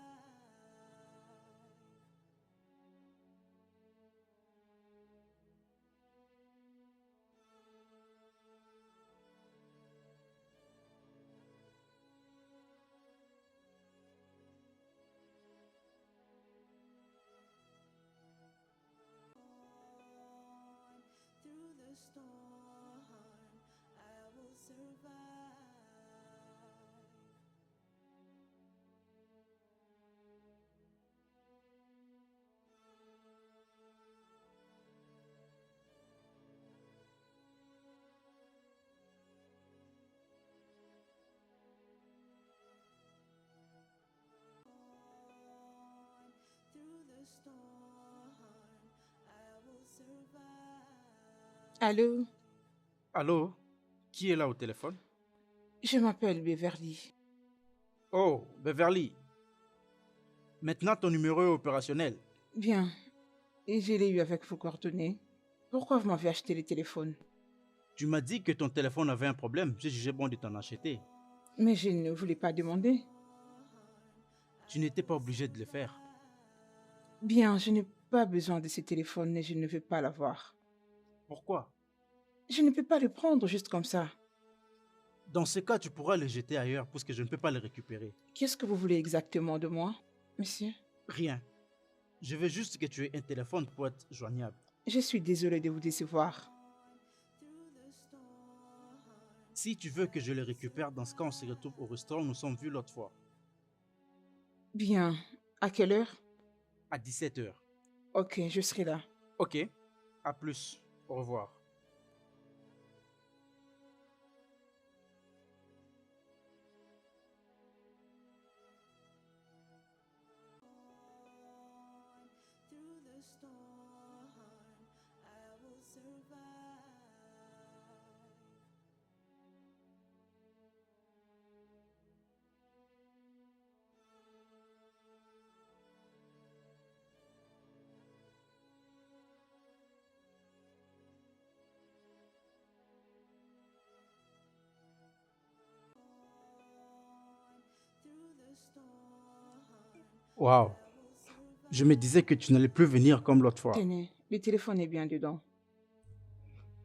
Through the storm, I will survive. Through the storm, I will survive. Allô? Allô? Qui est là au téléphone? Je m'appelle Beverly. Oh, Beverly. Maintenant, ton numéro est opérationnel. Bien. Et je l'ai eu avec vos coordonnées. Pourquoi vous m'avez acheté le téléphone? Tu m'as dit que ton téléphone avait un problème. J'ai jugé bon de t'en acheter. Mais je ne voulais pas demander. Tu n'étais pas obligé de le faire. Bien, je n'ai pas besoin de ce téléphone et je ne veux pas l'avoir. Pourquoi? Je ne peux pas le prendre juste comme ça. Dans ce cas, tu pourras le jeter ailleurs puisque je ne peux pas le récupérer. Qu'est-ce que vous voulez exactement de moi, monsieur? Rien. Je veux juste que tu aies un téléphone pour être joignable. Je suis désolée de vous décevoir. Si tu veux que je le récupère, dans ce cas, on se retrouve au restaurant où nous sommes vus l'autre fois. Bien. À quelle heure? À 17h. Ok, je serai là. Ok. À plus. Au revoir. Through the storm, I will survive. Through the storm, Waouh. Je me disais que tu n'allais plus venir comme l'autre fois. Tenez, le téléphone est bien dedans.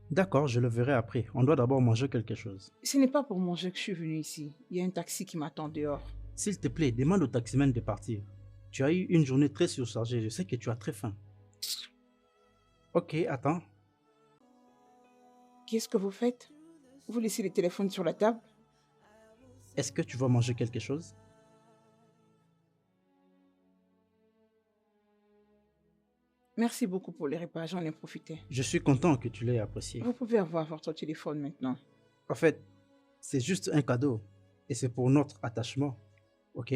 D'accord, je le verrai après. On doit d'abord manger quelque chose. Ce n'est pas pour manger que je suis venue ici. Il y a un taxi qui m'attend dehors. S'il te plaît, demande au taximan de partir. Tu as eu une journée très surchargée. Je sais que tu as très faim. Ok, attends. Qu'est-ce que vous faites? Vous laissez le téléphone sur la table? Est-ce que tu vas manger quelque chose? Merci beaucoup pour les repas, j'en ai profité. Je suis content que tu l'aies apprécié. Vous pouvez avoir votre téléphone maintenant. En fait, c'est juste un cadeau. Et c'est pour notre attachement. Ok?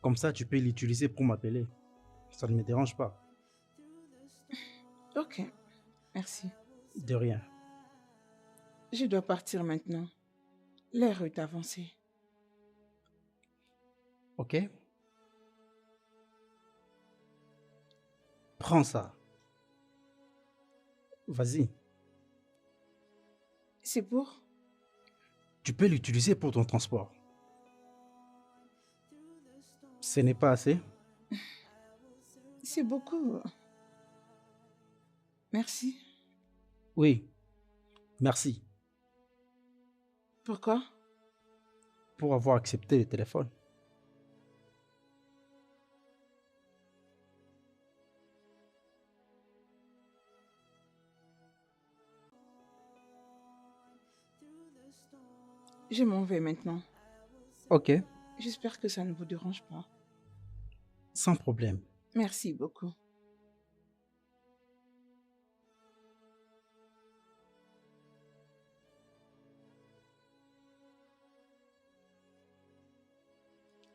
Comme ça, tu peux l'utiliser pour m'appeler. Ça ne me dérange pas. Ok, merci. De rien. Je dois partir maintenant. L'heure est avancée. Ok? Prends ça. Vas-y. C'est pour? Tu peux l'utiliser pour ton transport. Ce n'est pas assez? C'est beaucoup. Merci. Oui. Merci Pourquoi? pour avoir accepté le téléphone. Je m'en vais maintenant. Ok. J'espère que ça ne vous dérange pas. Sans problème. Merci beaucoup.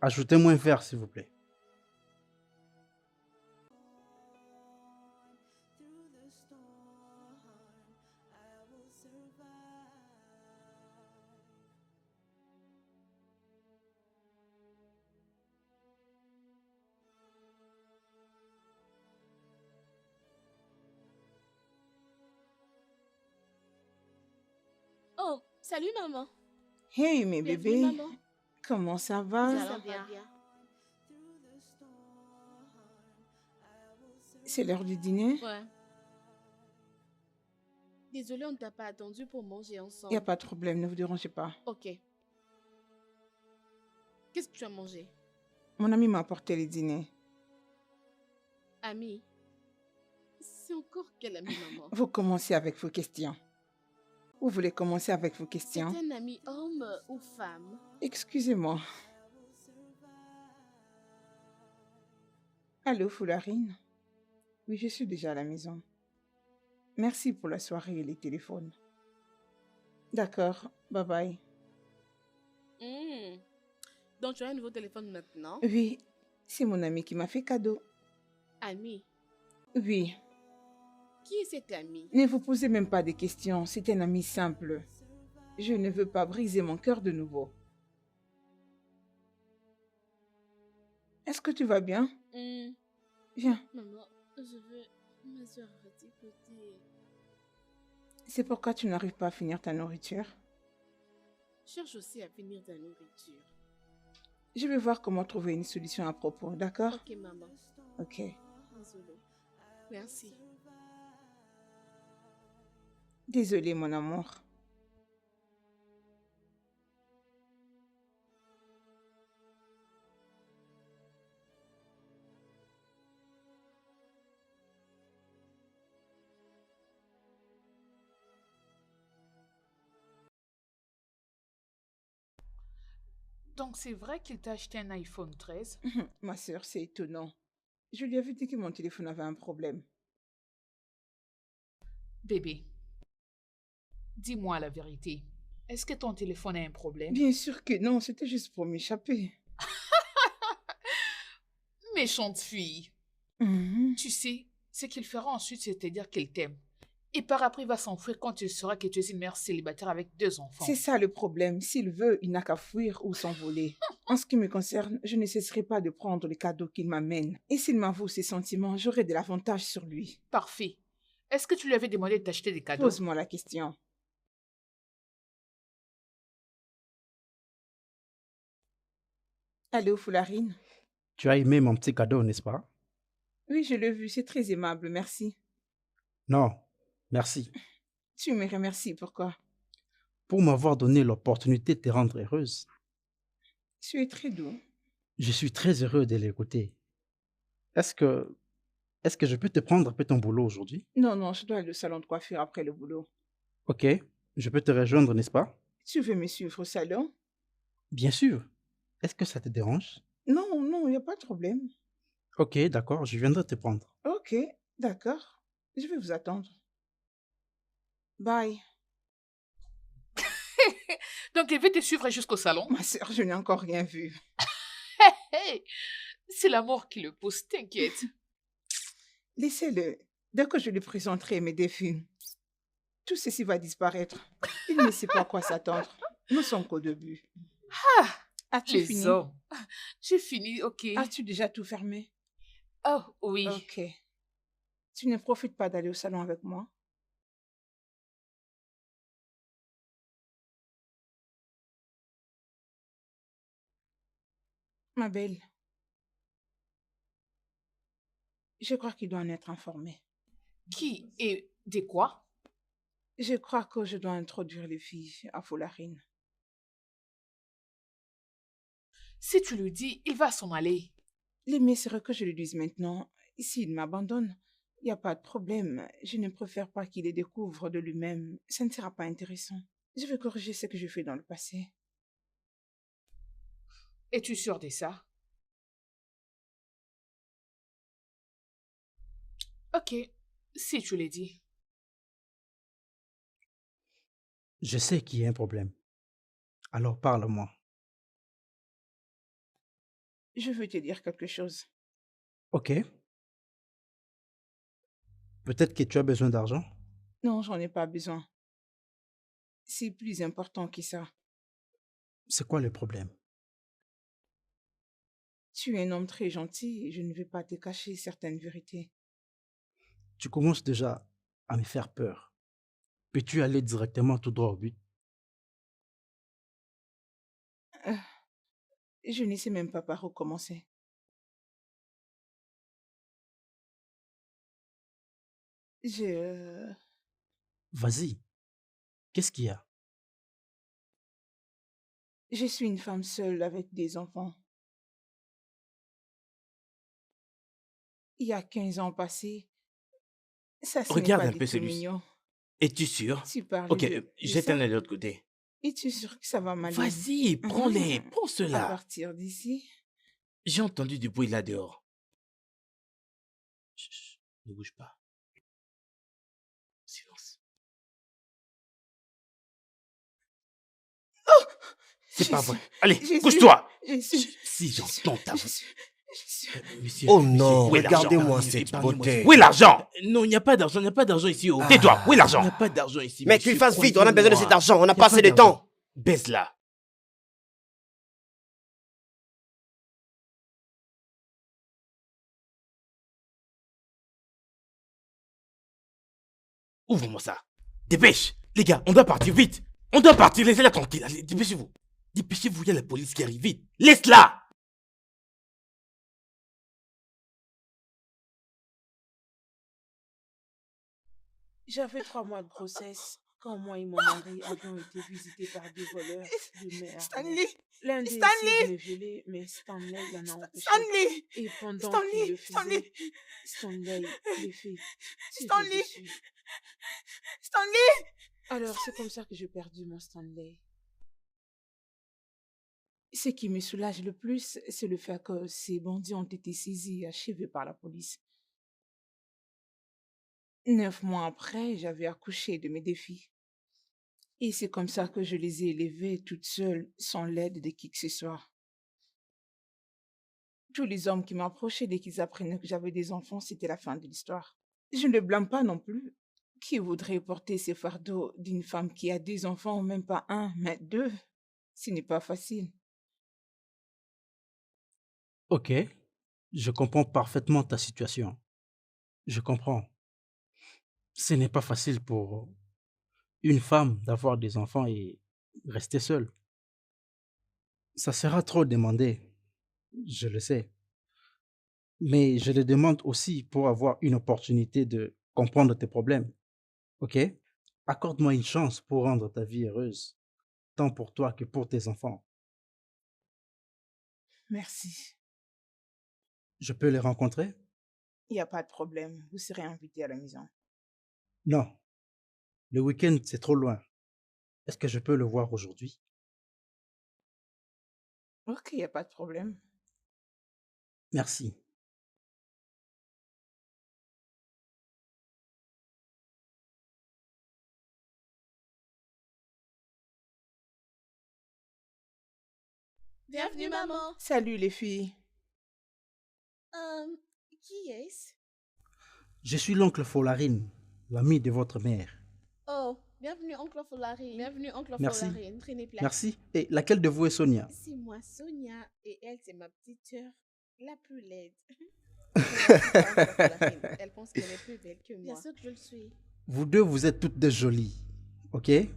Ajoutez-moi un verre, s'il vous plaît. Oh, salut maman. Hey mes Bienvenue, bébés, maman. comment ça va? Ça va bien. C'est l'heure du dîner? Ouais. Désolée, on ne t'a pas attendu pour manger Il ensemble. n'y a pas de problème, ne vous dérangez pas. Ok. Qu'est-ce que tu as mangé? Mon ami m'a apporté le dîner. Ami? C'est encore quel ami, maman? Vous commencez avec vos questions. Vous voulez commencer avec vos C'est questions? un ami homme ou femme? Excusez-moi. Allô, Foularine? Oui, je suis déjà à la maison. Merci pour la soirée et les téléphones. D'accord, bye bye. Donc tu as un nouveau téléphone maintenant? Oui, c'est mon ami qui m'a fait cadeau. Ami? Oui, Qui est cet ami? ne vous posez même pas de questions, c'est un ami simple. Je ne veux pas briser mon cœur de nouveau. Est-ce que tu vas bien? Viens, Maman, je veux m'asseoir à tes côtés. c'est pourquoi tu n'arrives pas à finir ta nourriture. Cherche aussi à finir ta nourriture. Je vais voir comment trouver une solution à propos, d'accord? Ok, maman. Ok. Désolée. Merci. Désolée, mon amour. Donc c'est vrai qu'il t'a acheté un iPhone 13? Ma sœur, c'est étonnant. Je lui avais dit que mon téléphone avait un problème. Bébé, dis-moi la vérité. Est-ce que ton téléphone a un problème? Bien sûr que non, c'était juste pour m'échapper. Méchante fille. Mhm. Tu sais, ce qu'il fera ensuite, c'est te dire qu'il t'aime. Et par après, il va s'enfuir quand il saura que tu es une mère célibataire avec 2 enfants. C'est ça le problème. S'il veut, il n'a qu'à fuir ou s'envoler. En ce qui me concerne, je ne cesserai pas de prendre les cadeaux qu'il m'amène. Et s'il m'avoue ses sentiments, j'aurai de l'avantage sur lui. Parfait. Est-ce que tu lui avais demandé de t'acheter des cadeaux? Pose-moi la question. Allô, Foularine? Tu as aimé mon petit cadeau, n'est-ce pas? Oui, je l'ai vu, c'est très aimable, merci. Non, merci. Tu me remercies, pourquoi? Pour m'avoir donné l'opportunité de te rendre heureuse. Tu es très doux. Je suis très heureux de l'écouter. Est-ce que, est-ce que je peux te prendre un peu ton boulot aujourd'hui? Non, non, je dois aller au salon de coiffure après le boulot. Ok, je peux te rejoindre, n'est-ce pas? Tu veux me suivre au salon? Bien sûr. Est-ce que ça te dérange? Non, non, il n'y a pas de problème. Ok, d'accord, je viendrai te prendre. Ok, d'accord. Je vais vous attendre. Bye. Donc, il veut te suivre jusqu'au salon. Ma sœur, je n'ai encore rien vu. Hey, c'est la mort qui le pousse, t'inquiète. Laissez-le. Dès que je lui présenterai mes défis, tout ceci va disparaître. Il ne sait pas à quoi s'attendre. Nous sommes qu'au début. Ah, As-tu les fini? hommes. J'ai fini, ok. As-tu déjà tout fermé? Oh, oui. Ok. Tu ne profites pas d'aller au salon avec moi? Ma belle, je crois qu'il doit en être informé. Qui et de quoi? Je crois que je dois introduire les filles à Folarine. Si tu lui dis, il va s'en aller. Les mieux serait que je le dise maintenant. S'il m'abandonne, il n'y a pas de problème. Je ne préfère pas qu'il les découvre de lui-même. Ça ne sera pas intéressant. Je vais corriger ce que j'ai fait dans le passé. Es-tu sûr de ça? Ok, si tu l'as dit. Je sais qu'il y a un problème. Alors parle-moi. Je veux te dire quelque chose. Ok. Peut-être que tu as besoin d'argent. Non, j'en ai pas besoin. C'est plus important que ça. C'est quoi le problème? Tu es un homme très gentil et je ne vais pas te cacher certaines vérités. Tu commences déjà à me faire peur. Peux-tu aller directement tout droit au but? Euh, je ne sais même pas par où commencer. Je... Vas-y. Qu'est-ce qu'il y a? Je suis une femme seule avec des enfants. Il y a 15 ans passés, ça ce n'est Regarde pas un du peu tout celui-ci. mignon. Es-tu sûr? Tu parles Ok, de jette-un ça? de l'autre côté. Es-tu sûr que ça va m'aller? Vas-y, prends-les, prends À cela. partir d'ici, J'ai entendu du bruit là dehors. Chut, chut, ne bouge pas. Silence. C'est pas Jésus, vrai. Allez, Jésus, couche-toi. Jésus, Si j'entends ta voix. Jésus, Jésus. Monsieur, Oh monsieur, non, où est l'argent? regardez-moi cette beauté. Où est l'argent? Non, il n'y a pas d'argent, il n'y a pas d'argent ici. Oh. Tais-toi, où est l'argent? Il n'y a Ah. pas d'argent ici. Mais monsieur, qu'il fasse vite, on a besoin de cet croyez-moi. argent, on n'a Il y a pas assez de d'argent. temps. Baisse-la. Ouvre-moi ça. Dépêche. Les gars, on doit partir vite. On doit partir, laissez-la tranquille. Allez, dépêchez-vous. Dépêchez-vous, il y a la police qui arrive vite. Laisse-la. J'avais 3 mois de grossesse quand moi et mon mari avions été visités par deux voleurs de merde. Stanley! L'un d'eux Stanley! essayait de me violer, mais Stanley l'en a empêché. Stanley! Et pendant Stanley! qu'il le faisait, Stanley! Stanley les fait tirer Stanley! dessus. Stanley! Alors c'est comme ça que j'ai perdu mon Stanley. Ce qui me soulage le plus, c'est le fait que ces bandits ont été saisis et achevés par la police. 9 mois après, j'avais accouché de mes défis. Et c'est comme ça que je les ai élevés toutes seules, sans l'aide de qui que ce soit. Tous les hommes qui m'approchaient dès qu'ils apprenaient que j'avais des enfants, c'était la fin de l'histoire. Je ne blâme pas non plus. Qui voudrait porter ces fardeaux d'une femme qui a 2 enfants, même pas 1, mais 2? Ce n'est pas facile. Ok. Je comprends parfaitement ta situation. Je comprends. Ce n'est pas facile pour une femme d'avoir des enfants et rester seule. Ça sera trop demandé, je le sais. Mais je le demande aussi pour avoir une opportunité de comprendre tes problèmes. Ok? Accorde-moi une chance pour rendre ta vie heureuse, tant pour toi que pour tes enfants. Merci. Je peux les rencontrer? Il n'y a pas de problème. Vous serez invité à la maison. Non. Le week-end, c'est trop loin. Est-ce que je peux le voir aujourd'hui? Ok, il n'y a pas de problème. Merci. Bienvenue, maman. Salut les filles. Qui est-ce? Je suis l'oncle Folarine, l'ami de votre mère. Oh, bienvenue, oncle Folarine. Bienvenue, oncle Merci. Folarine. Prenez place. Merci. Et laquelle de vous est Sonia? C'est moi, Sonia, et elle, c'est ma petite sœur, la plus laide. Elle pense qu'elle est plus belle que moi. Bien sûr que je le suis. Vous deux, vous êtes toutes des jolies. Ok? Ouais.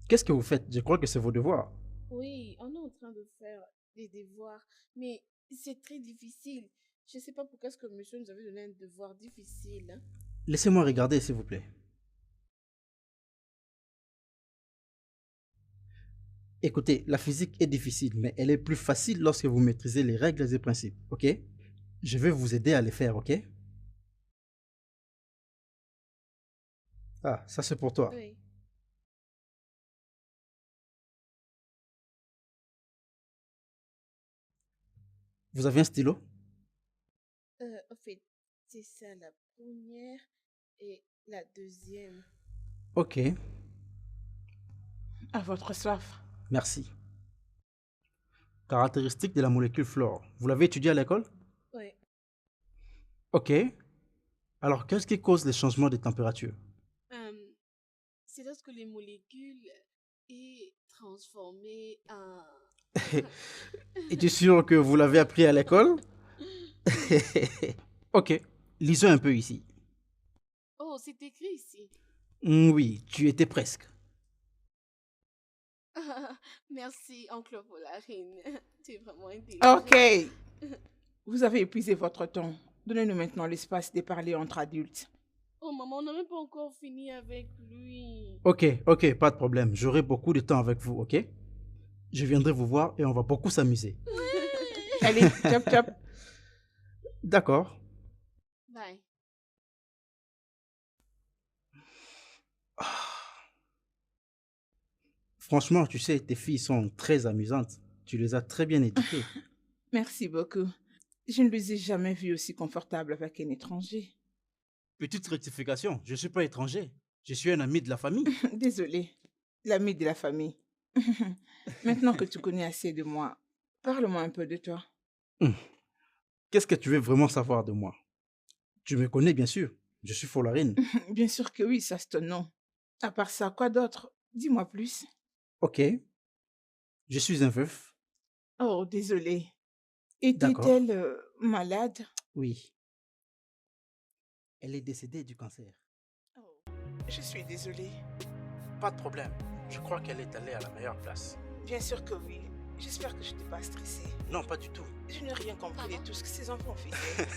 Qu'est-ce que vous faites? Je crois que c'est vos devoirs. Oui, on est en train de faire des devoirs, mais c'est très difficile. Je sais pas pourquoi est-ce que monsieur nous avait donné un devoir difficile. Hein. Laissez-moi regarder, s'il vous plaît. Écoutez, la physique est difficile, mais elle est plus facile lorsque vous maîtrisez les règles et principes. Ok? Je vais vous aider à les faire, ok? Ah, ça c'est pour toi. Oui. Vous avez un stylo? En fait, c'est ça la première et la deuxième. Ok, À votre soif. merci. Caractéristiques de la molécule fluor. Vous l'avez étudié à l'école? Oui. Ok. Alors, qu'est-ce qui cause les changements de température? C'est lorsque les molécules est transformées en... Es-tu sûr que vous l'avez appris à l'école? Ok, lisons un peu ici. Oh, c'est écrit ici. Oui, tu étais presque. Merci, oncle Polarine. Tu es vraiment intelligent. Ok. Vous avez épuisé votre temps. Donnez-nous maintenant l'espace de parler entre adultes. Oh, maman, on n'a même pas encore fini avec lui. Ok, pas de problème. J'aurai beaucoup de temps avec vous, ok? Je viendrai vous voir et on va beaucoup s'amuser. Allez, chop chop. D'accord. Bye. Franchement, tu sais, tes filles sont très amusantes. Tu les as très bien éduquées. Merci beaucoup. Je ne les ai jamais vues aussi confortables avec un étranger. Petite rectification, je ne suis pas étranger. Je suis un ami de la famille. Désolée, l'ami de la famille. Maintenant que tu connais assez de moi, parle-moi un peu de toi. Qu'est-ce que tu veux vraiment savoir de moi? Tu me connais, bien sûr. Je suis Folarine. Bien sûr que oui, ça c'est ton nom. À part ça, quoi d'autre? Dis-moi plus. Ok. Je suis un veuf. Oh, désolée. D'accord. Était-elle malade? Oui. Elle est décédée du cancer. Oh, je suis désolée. Pas de problème. Je crois qu'elle est allée à la meilleure place. Bien sûr que oui. J'espère que je t'ai pas stressée. Non, pas du tout. Je n'ai rien compris de tout ce que ces enfants faisaient.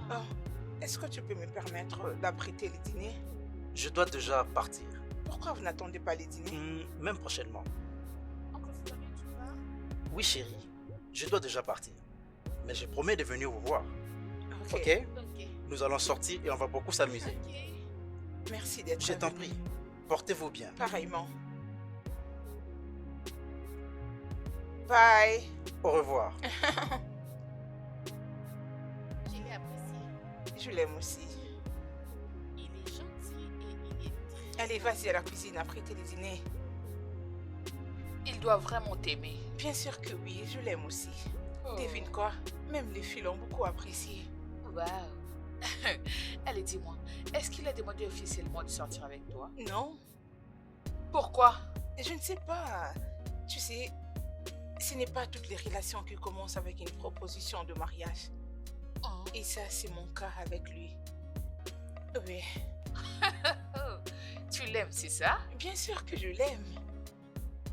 Oh, est-ce que tu peux me permettre d'apprêter le dîner? Je dois déjà partir. Pourquoi vous n'attendez pas le dîner? Même prochainement. Oncle Folarine, tu vas? Oui, chérie. Je dois déjà partir. Mais je promets de venir vous voir. Ok? Ok. Nous allons sortir et on va beaucoup s'amuser. Ok. Merci d'être Je t'en venu. prie. Portez-vous bien. Pareillement. Bye. Au revoir. Je l'ai apprécié. Je l'aime aussi. Il est gentil et il est très... Allez, vas-y à la cuisine, apprêter le dîner. Il doit vraiment t'aimer. Bien sûr que oui, je l'aime aussi. Oh. Devine quoi? Même les filles l'ont beaucoup apprécié. Waouh. Allez, dis-moi, est-ce qu'il a demandé officiellement de sortir avec toi? Non, Pourquoi? je ne sais pas. Tu sais, ce n'est pas toutes les relations qui commencent avec une proposition de mariage. Oh. Et ça, c'est mon cas avec lui. Oui, Tu l'aimes, c'est ça? bien sûr que je l'aime.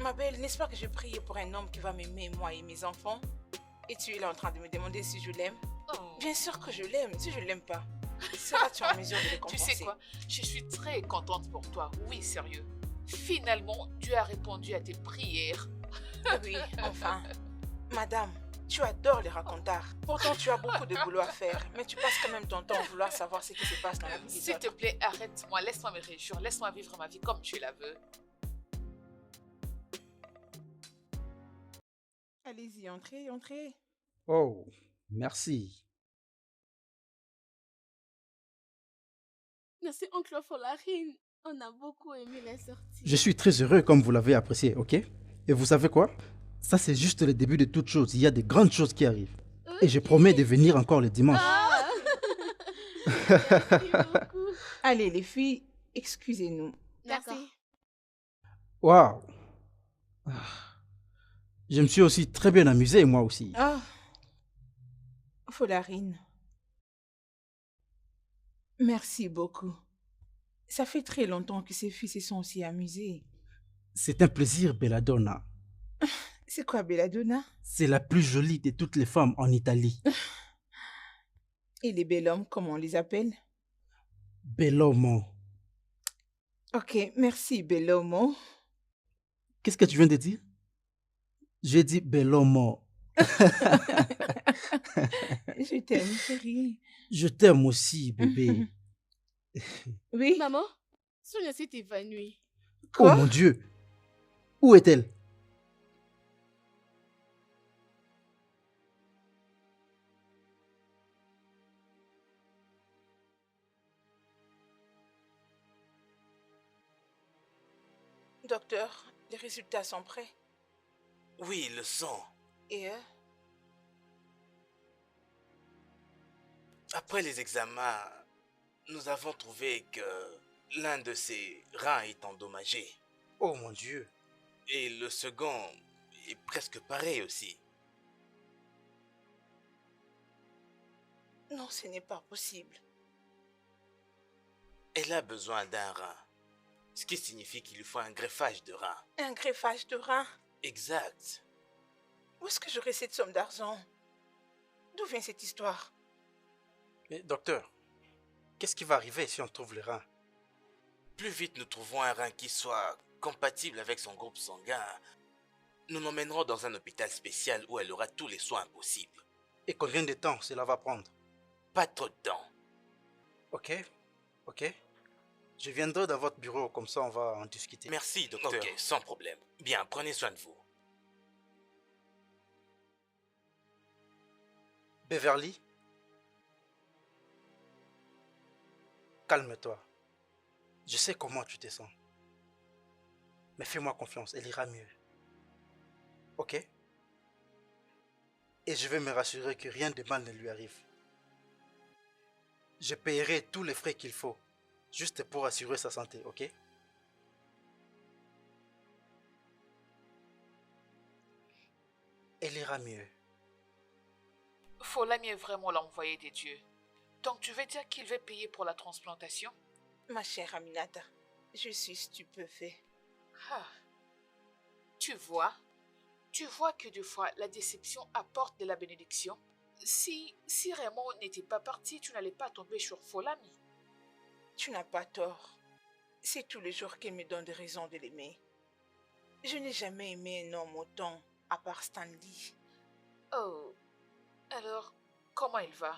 Ma belle, n'est-ce pas que je prie pour un homme qui va m'aimer, moi et mes enfants? Et tu es là en train de me demander si je l'aime? Oh. Bien sûr que je l'aime. Si je ne l'aime pas, seras-tu en mesure de le Tu compenser? sais quoi? Je suis très contente pour toi. Oui, sérieux. Finalement, Dieu a répondu à tes prières. Oui, enfin. Madame, tu adores les racontars. Pourtant, tu as beaucoup de boulot à faire. Mais tu passes quand même ton temps à vouloir savoir ce qui se passe dans la vie des S'il te autres. plaît, arrête-moi. Laisse-moi me réjouir. Laisse-moi vivre ma vie comme tu la veux. Allez-y, entrez, entrez. Oh, merci. Merci, oncle Folarine. On a beaucoup aimé la sortie. Je suis très heureux comme vous l'avez apprécié, ok? Et vous savez quoi? Ça, c'est juste le début de toute chose. Il y a de grandes choses qui arrivent. Et je promets de venir encore le dimanche. Ah, merci beaucoup. Allez, les filles, excusez-nous. D'accord. Waouh! Je me suis aussi très bien amusé, moi aussi. Ah, Folarine. Merci beaucoup. Ça fait très longtemps que ces filles se sont aussi amusées. C'est un plaisir, Belladonna. C'est quoi, Belladonna? C'est la plus jolie de toutes les femmes en Italie. Et les bel hommes, comment on les appelle? Bellomo. Ok, merci, Bellomo. Qu'est-ce que tu viens de dire? J'ai dit Bellomo. Je t'aime, chérie. Je t'aime aussi, bébé. Oui? Maman, Sonia s'est évanouie. Oh Quoi? mon Dieu! Où est-elle? Docteur, les résultats sont prêts. Oui, le sang. Et Après les examens, nous avons trouvé que l'un de ses reins est endommagé. Oh mon Dieu! Et le second est presque pareil aussi. Non, ce n'est pas possible. Elle a besoin d'un rein. Ce qui signifie qu'il lui faut un greffage de rein. Un greffage de rein? Exact. Où est-ce que j'aurai cette somme d'argent? D'où vient cette histoire? Mais docteur, qu'est-ce qui va arriver si on trouve le rein? Plus vite nous trouvons un rein qui soit compatible avec son groupe sanguin, nous l'emmènerons dans un hôpital spécial où elle aura tous les soins possibles. Et combien de temps cela va prendre? Pas trop de temps. Ok, ok. Je viendrai dans votre bureau, comme ça on va en discuter. Merci, docteur. Ok, sans problème. Bien, prenez soin de vous. Beverly? Calme-toi. Je sais comment tu te sens. Mais fais-moi confiance, elle ira mieux. Ok? Et je vais me rassurer que rien de mal ne lui arrive. Je paierai tous les frais qu'il faut, juste pour assurer sa santé, ok? Elle ira mieux. Folami est vraiment l'envoyé des dieux. Donc tu veux dire qu'il veut payer pour la transplantation? Ma chère Aminata, je suis stupéfait. Ah. Tu vois que des fois la déception apporte de la bénédiction. Si Raymond n'était pas parti, tu n'allais pas tomber sur Folami. Tu n'as pas tort. C'est tous les jours qu'elle me donne des raisons de l'aimer. Je n'ai jamais aimé un homme autant, à part Stanley. Oh, alors comment il va?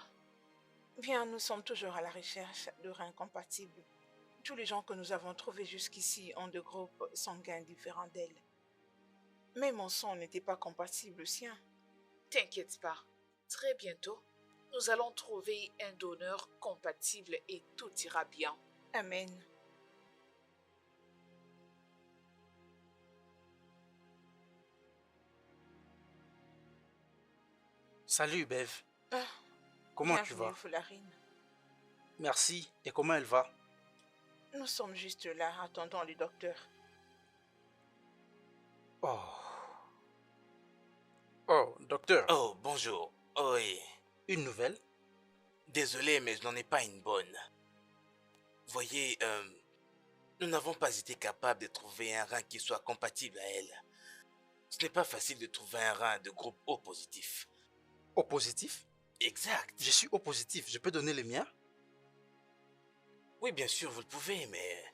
Bien, nous sommes toujours à la recherche de reins compatibles. Tous les gens que nous avons trouvés jusqu'ici ont de groupes sanguins différents d'elle. Mais mon sang n'était pas compatible au sien. T'inquiète pas, très bientôt, nous allons trouver un donneur compatible et tout ira bien. Amen. Salut Bev. Ah, Comment tu bienvenue, vas? Folarine. Merci. Et comment elle va? Nous sommes juste là, attendant le docteur. Oh. Oh, docteur. Oh, bonjour. Oh, oui. Une nouvelle? Désolé, mais je n'en ai pas une bonne. Voyez, nous n'avons pas été capables de trouver un rein qui soit compatible à elle. Ce n'est pas facile de trouver un rein de groupe O positif. O positif? Exact. Je suis O positif. Je peux donner les miens? Oui, bien sûr, vous le pouvez, mais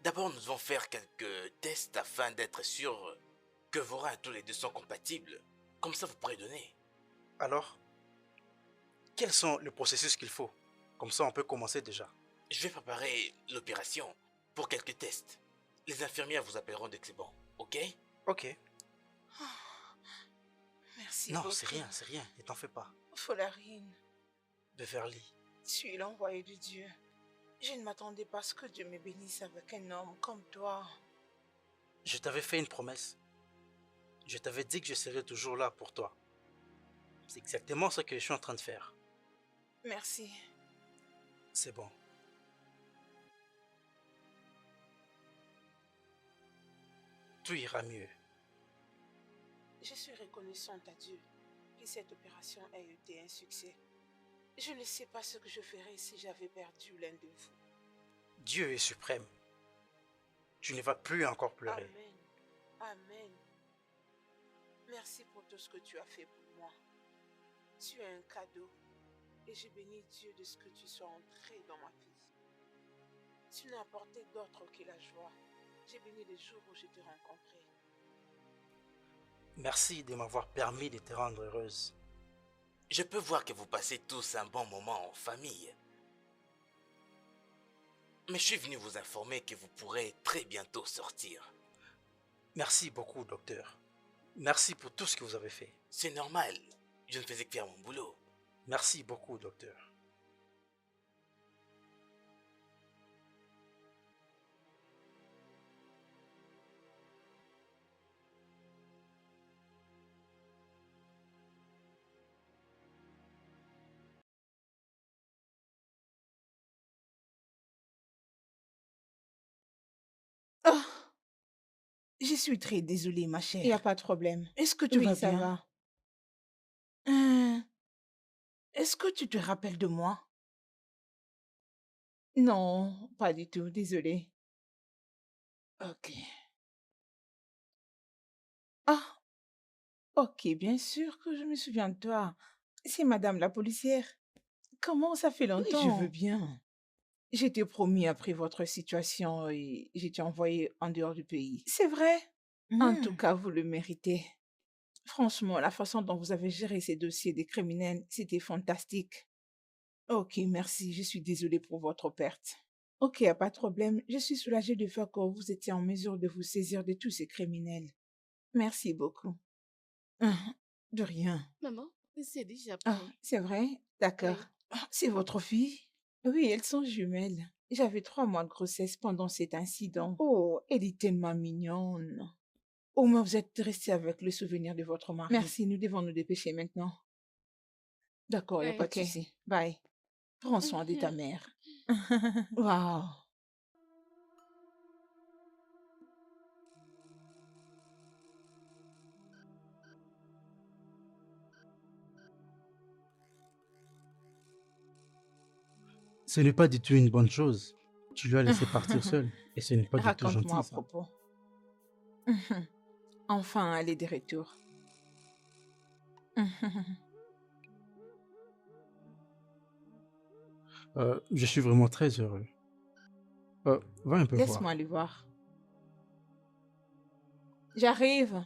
d'abord, nous devons faire quelques tests afin d'être sûr que vos reins tous les deux sont compatibles. Comme ça, vous pourrez donner. Alors, quels sont les processus qu'il faut? Comme ça, on peut commencer déjà. Je vais préparer l'opération pour quelques tests. Les infirmières vous appelleront dès que c'est bon, ok? Ok. Merci Non, beaucoup. c'est rien. Ne t'en fais pas. Folarine, Beverly. tu es l'envoyé de Dieu. Je ne m'attendais pas à ce que Dieu me bénisse avec un homme comme toi. Je t'avais fait une promesse. Je t'avais dit que je serais toujours là pour toi. C'est exactement ce que je suis en train de faire. Merci. C'est bon. Tout ira mieux. Je suis reconnaissante à Dieu que cette opération ait été un succès. Je ne sais pas ce que je ferais si j'avais perdu l'un de vous. Dieu est suprême. Tu ne vas plus encore pleurer. Amen. Amen. Merci pour tout ce que tu as fait pour moi. Tu es un cadeau et je bénis Dieu de ce que tu sois entré dans ma vie. Tu n'as apporté d'autre que la joie. J'ai béni les jours où je t'ai rencontré. Merci de m'avoir permis de te rendre heureuse. Je peux voir que vous passez tous un bon moment en famille. Mais je suis venu vous informer que vous pourrez très bientôt sortir. Merci beaucoup, docteur. Merci pour tout ce que vous avez fait. C'est normal, je ne faisais que faire mon boulot. Merci beaucoup, docteur. Oh, je suis très désolée, ma chère. Il n'y a pas de problème. Est-ce que tu Oui, vas ça bien? va. Est-ce que tu te rappelles de moi? Non, pas du tout, désolée. Ok. Ah, ok, bien sûr que je me souviens de toi. C'est madame la policière. Comment ça fait Oui, je longtemps? veux bien. Je t'ai promis après votre situation et je t'ai envoyé en dehors du pays. C'est vrai? En tout cas, vous le méritez. Franchement, la façon dont vous avez géré ces dossiers des criminels, c'était fantastique. Ok, merci. Je suis désolée pour votre perte. Ok, y a pas de problème. Je suis soulagée de voir que vous étiez en mesure de vous saisir de tous ces criminels. Merci beaucoup. De rien. Maman, c'est déjà Ah, prêt. c'est vrai? D'accord. Oui. Ah, c'est votre fille? Oui, elles sont jumelles. J'avais 3 mois de grossesse pendant cet incident. Oh, elle est tellement mignonne. Au moins, vous êtes resté avec le souvenir de votre mari. Merci, nous devons nous dépêcher maintenant. D'accord, il n'y a Oui. pas de Ok. souci. Bye. Prends soin de ta mère. Waouh. Ce n'est pas du tout une bonne chose. Tu lui as laissé partir seule. Et ce n'est pas du tout Raconte-moi à gentil, ça. propos. Enfin, elle est de retour. Je suis vraiment très heureux. Va un peu voir. Laisse-moi aller voir. J'arrive.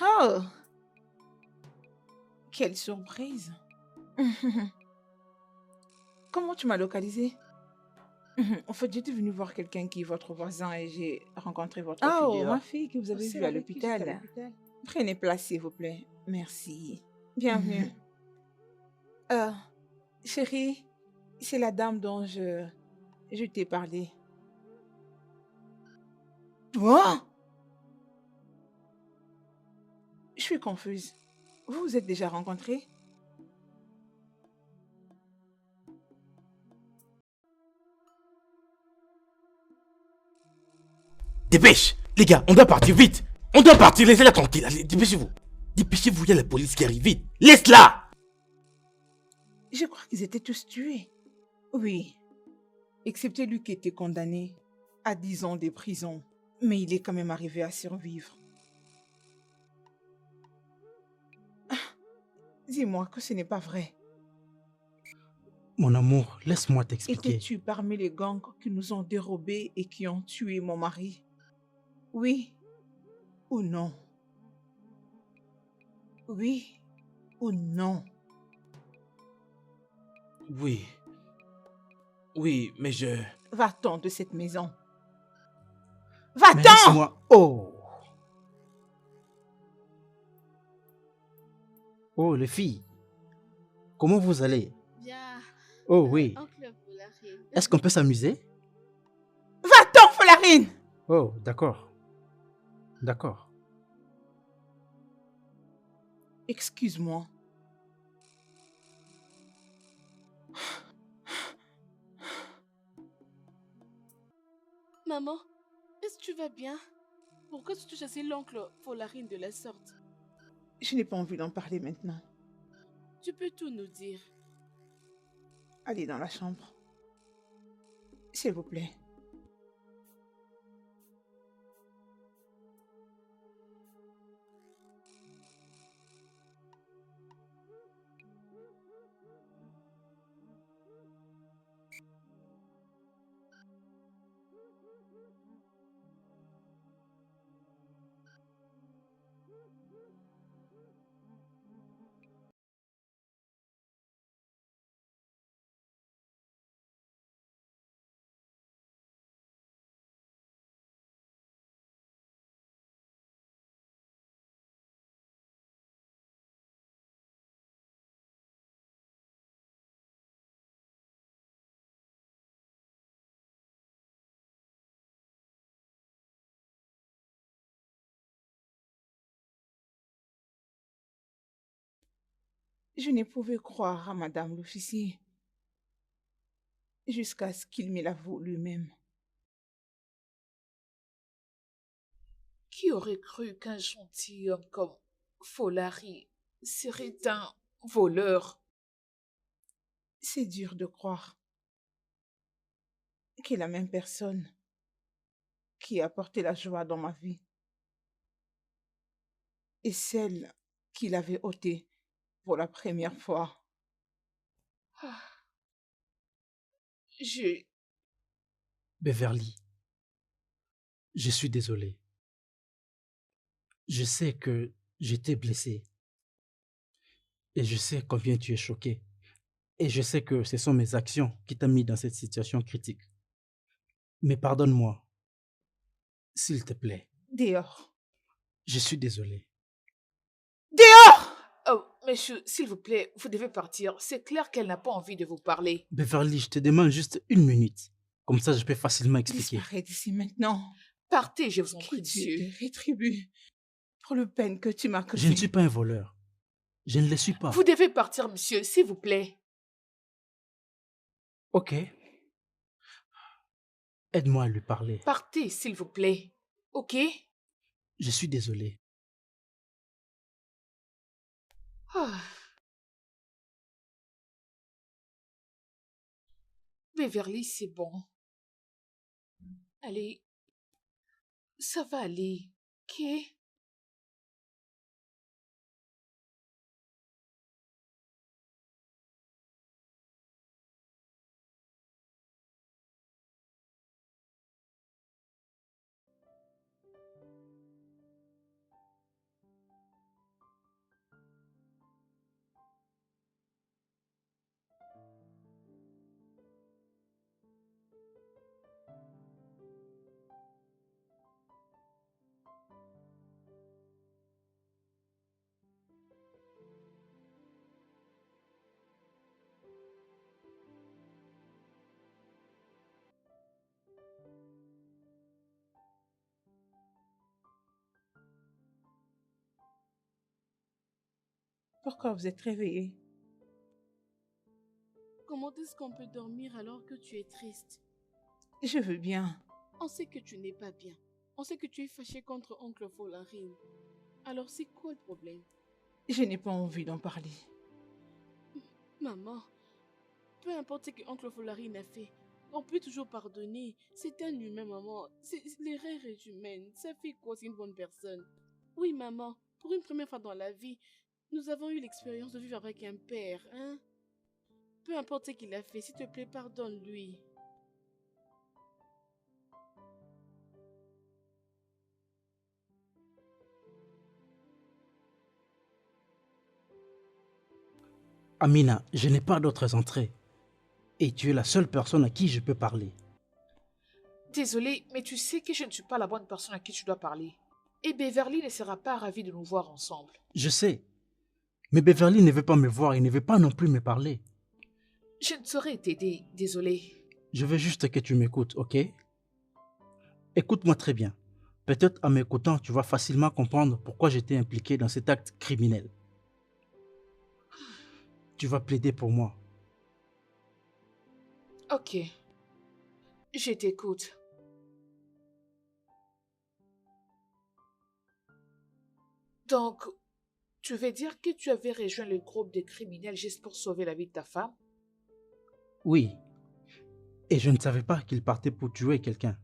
Oh! Quelle surprise. Comment tu m'as localisé? En fait, j'étais venue voir quelqu'un qui est votre voisin et j'ai rencontré votre fille Oh, dehors. ma fille que vous avez C'est vue à avec qui j'étais à l'hôpital. l'hôpital. Prenez place, s'il vous plaît. Merci. Bienvenue. Chérie, c'est la dame dont je t'ai parlé. Toi? Je suis confuse. Vous vous êtes déjà rencontrés? Dépêche! Les gars, on doit partir vite! On doit partir, laissez-la tranquille, allez, dépêchez-vous! Dépêchez-vous, il y a la police qui arrive vite! Laisse-la! Je crois qu'ils étaient tous tués. Oui. Excepté lui qui était condamné à 10 ans de prison. Mais il est quand même arrivé à survivre. Ah, dis-moi que ce n'est pas vrai. Mon amour, laisse-moi t'expliquer. Étais-tu parmi les gangs qui nous ont dérobés et qui ont tué mon mari? Oui ou non? Oui ou non? Oui. Oui, mais je... Va-t'en de cette maison. Mais Va-t'en! laisse-moi... Oh! Oh, les filles. Comment vous allez? Bien. Oh oui. Oncle Polarine. Est-ce qu'on peut s'amuser? Va-t'en, Folarine! Oh, d'accord, d'accord. Excuse-moi. Maman, est-ce que tu vas bien? Pourquoi tu chassé l'oncle Folarine de la sorte? Je n'ai pas envie d'en parler maintenant. Tu peux tout nous dire. Allez dans la chambre. S'il vous plaît. Je ne pouvais croire à Madame l'officier jusqu'à ce qu'il me l'avoue lui-même. Qui aurait cru qu'un gentilhomme comme Folari serait un voleur? C'est dur de croire que la même personne qui a apporté la joie dans ma vie est celle qui l'avait ôtée pour la première fois. Ah, je... Beverly, je suis désolé. Je sais que j'étais blessé. Et je sais combien tu es choqué. Et je sais que ce sont mes actions qui t'ont mis dans cette situation critique. Mais pardonne-moi, s'il te plaît. Dehors. Je suis désolé. Dehors! Oh, monsieur, s'il vous plaît, vous devez partir. C'est clair qu'elle n'a pas envie de vous parler. Beverly, je te demande juste 1 minute. Comme ça, je peux facilement expliquer. Disparais d'ici maintenant. Partez, je vous en prie, Que Dieu monsieur. te rétribue pour le peine que tu m'as causé. Je ne suis pas un voleur. Je ne le suis pas. Vous devez partir, monsieur, s'il vous plaît. Ok. Aide-moi à lui parler. Partez, s'il vous plaît. Ok? Je suis désolé. Ah. Beverly, c'est bon. Allez. Ça va aller. Ok? Pourquoi vous êtes réveillé? Comment est-ce qu'on peut dormir alors que tu es triste? Je veux bien. On sait que tu n'es pas bien. On sait que tu es fâché contre oncle Folarine. Alors c'est quoi le problème? Je n'ai pas envie d'en parler. Maman, peu importe ce que oncle Folarine a fait, on peut toujours pardonner. C'est un humain, maman. L'erreur est humaine. Ça fait quoi? C'est une bonne personne. Oui, maman, pour une première fois dans la vie, nous avons eu l'expérience de vivre avec un père, hein? Peu importe ce qu'il a fait, s'il te plaît, pardonne-lui. Amina, je n'ai pas d'autres entrées. Et tu es la seule personne à qui je peux parler. Désolée, mais tu sais que je ne suis pas la bonne personne à qui tu dois parler. Et Beverly ne sera pas ravie de nous voir ensemble. Je sais. Mais Beverly ne veut pas me voir et ne veut pas non plus me parler. Je ne saurais t'aider, désolée. Je veux juste que tu m'écoutes, ok? Écoute-moi très bien. Peut-être en m'écoutant, tu vas facilement comprendre pourquoi j'étais impliqué dans cet acte criminel. Tu vas plaider pour moi. Ok, je t'écoute. Donc, tu veux dire que tu avais rejoint le groupe des criminels juste pour sauver la vie de ta femme? Oui, et je ne savais pas qu'ils partaient pour tuer quelqu'un.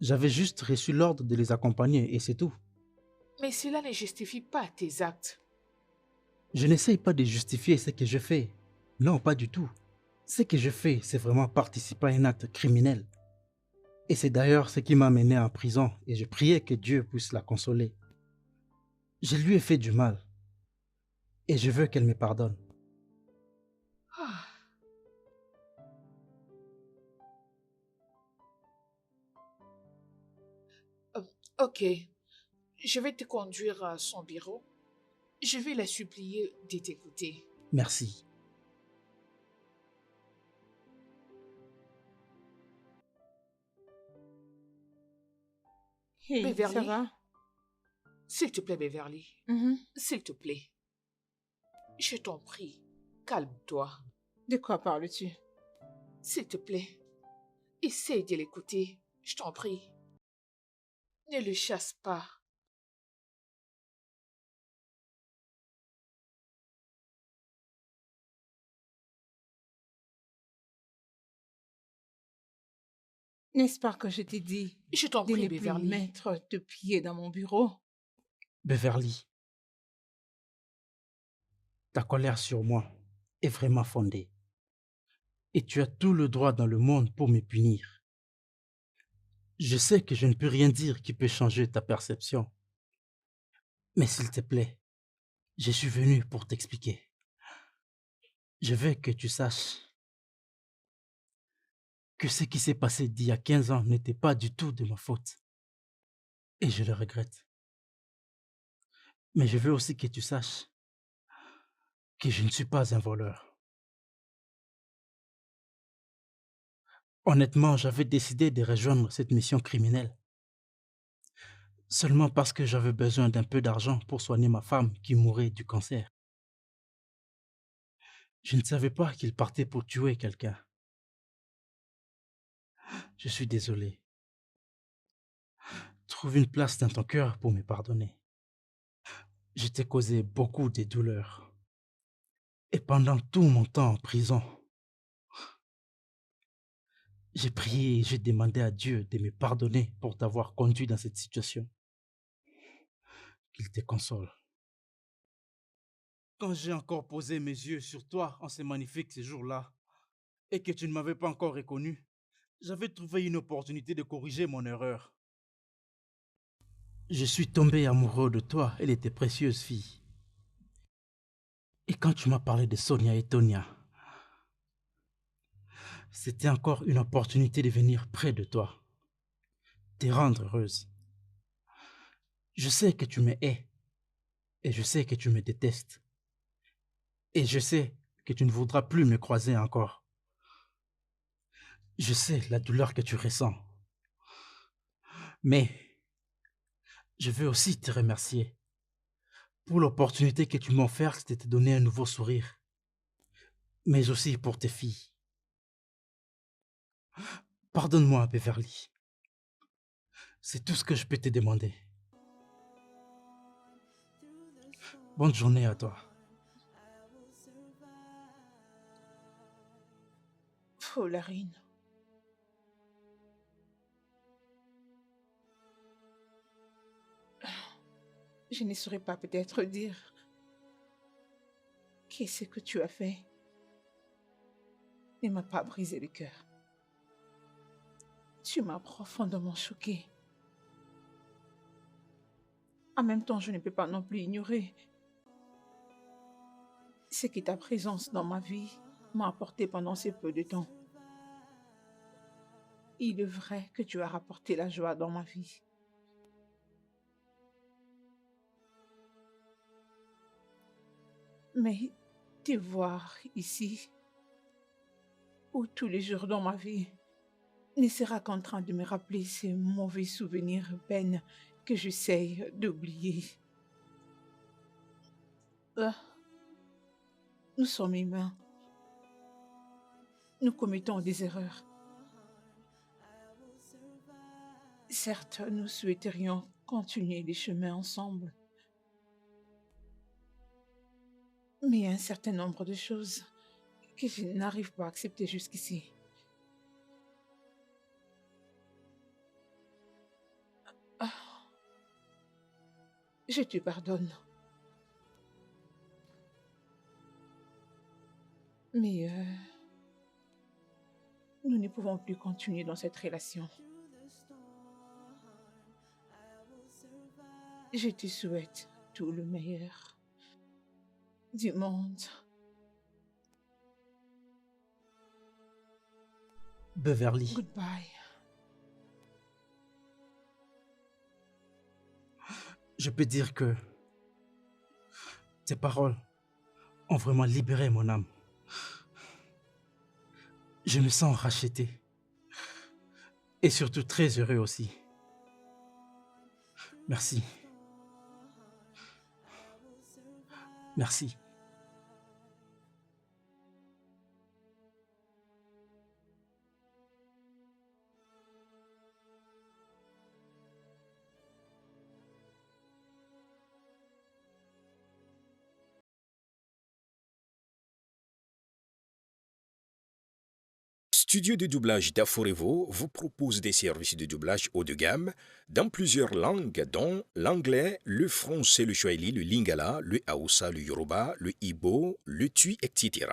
J'avais juste reçu l'ordre de les accompagner et c'est tout. Mais cela ne justifie pas tes actes. Je n'essaye pas de justifier ce que je fais. Non, pas du tout. Ce que je fais, c'est vraiment participer à un acte criminel. Et c'est d'ailleurs ce qui m'a mené en prison et je priais que Dieu puisse la consoler. Je lui ai fait du mal et je veux qu'elle me pardonne. Ah, euh, ok, je vais te conduire à son bureau. Je vais la supplier de t'écouter. Merci. Hey, ça Beverly, va? s'il te plaît, Beverly, Mhm. s'il te plaît, je t'en prie, calme-toi. De quoi parles-tu? S'il te plaît, essaye de l'écouter, je t'en prie. Ne le chasse pas. N'est-ce pas que je t'ai dit Je t'en de prie, ne plus Beverly. mettre de pied dans mon bureau? Beverly, ta colère sur moi est vraiment fondée. Et tu as tout le droit dans le monde pour me punir. Je sais que je ne peux rien dire qui peut changer ta perception. Mais s'il te plaît, je suis venu pour t'expliquer. Je veux que tu saches que ce qui s'est passé d'il y a 15 ans n'était pas du tout de ma faute. Et je le regrette. Mais je veux aussi que tu saches que je ne suis pas un voleur. Honnêtement, j'avais décidé de rejoindre cette mission criminelle seulement parce que j'avais besoin d'un peu d'argent pour soigner ma femme qui mourait du cancer. Je ne savais pas qu'il partait pour tuer quelqu'un. Je suis désolé. Trouve une place dans ton cœur pour me pardonner. Je t'ai causé beaucoup de douleurs. Et pendant tout mon temps en prison, j'ai prié et j'ai demandé à Dieu de me pardonner pour t'avoir conduit dans cette situation. Qu'il te console. Quand j'ai encore posé mes yeux sur toi en ce magnifique séjour-là, et que tu ne m'avais pas encore reconnu, j'avais trouvé une opportunité de corriger mon erreur. Je suis tombé amoureux de toi et de tes précieuses filles. Et quand tu m'as parlé de Sonia et Tonia, c'était encore une opportunité de venir près de toi, te rendre heureuse. Je sais que tu me hais, et je sais que tu me détestes, et je sais que tu ne voudras plus me croiser encore. Je sais la douleur que tu ressens, mais je veux aussi te remercier pour l'opportunité que tu m'as offerte de te donner un nouveau sourire, mais aussi pour tes filles. Pardonne-moi, Beverly. C'est tout ce que je peux te demander. Bonne journée à toi. Faularine. Je ne saurais pas peut-être dire qu'est-ce que tu as fait. Ne m'a pas brisé le cœur. Tu m'as profondément choquée. En même temps, je ne peux pas non plus ignorer ce que ta présence dans ma vie m'a apporté pendant ces peu de temps. Il est vrai que tu as rapporté la joie dans ma vie. Mais te voir ici, ou tous les jours dans ma vie, ne sera qu'en train de me rappeler ces mauvais souvenirs peines que j'essaye d'oublier. Ah, nous sommes humains. Nous commettons des erreurs. Certes, nous souhaiterions continuer les chemins ensemble. Mais il y a un certain nombre de choses que je n'arrive pas à accepter jusqu'ici. Ah, je te pardonne. Mais nous ne pouvons plus continuer dans cette relation. Je te souhaite tout le meilleur du monde. Beverly, Goodbye. je peux dire que tes paroles ont vraiment libéré mon âme. Je me sens racheté et surtout très heureux aussi. Merci. Merci. Studio de doublage d'Aforevo vous propose des services de doublage haut de gamme dans plusieurs langues, dont l'anglais, le français, le swahili, le lingala, le hausa, le yoruba, le ibo, le tui, etc.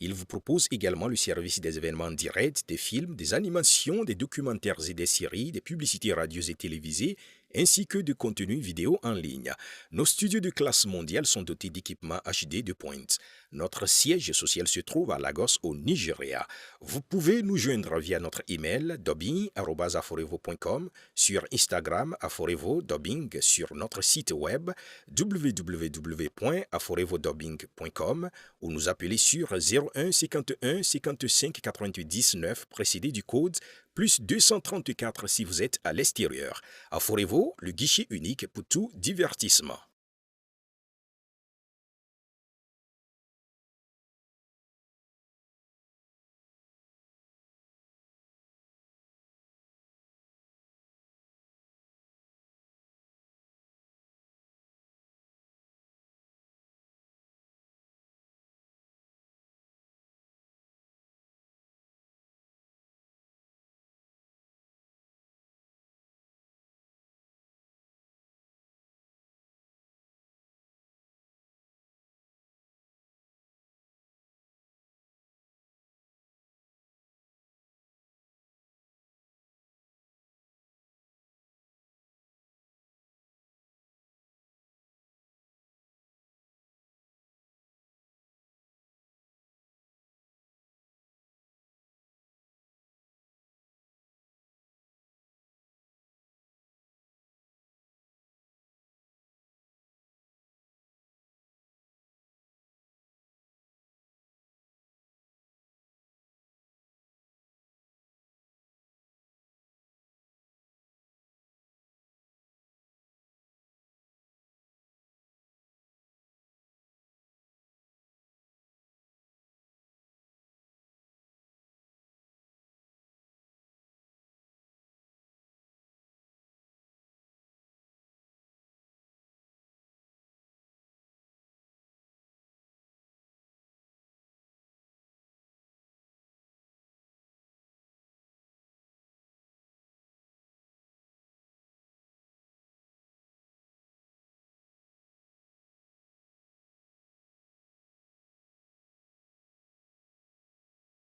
Il vous propose également le service des événements directs, des films, des animations, des documentaires et des séries, des publicités radios et télévisées, ainsi que de contenus vidéo en ligne. Nos studios de classe mondiale sont dotés d'équipements HD de pointe. Notre siège social se trouve à Lagos, au Nigeria. Vous pouvez nous joindre via notre email dubbing@aforevo.com, sur Instagram aforevo-dubbing, sur notre site web www.aforevodubbing.com ou nous appeler sur 01 51 55 98 9 précédé du code plus 234 si vous êtes à l'extérieur. Aforevo, le guichet unique pour tout divertissement.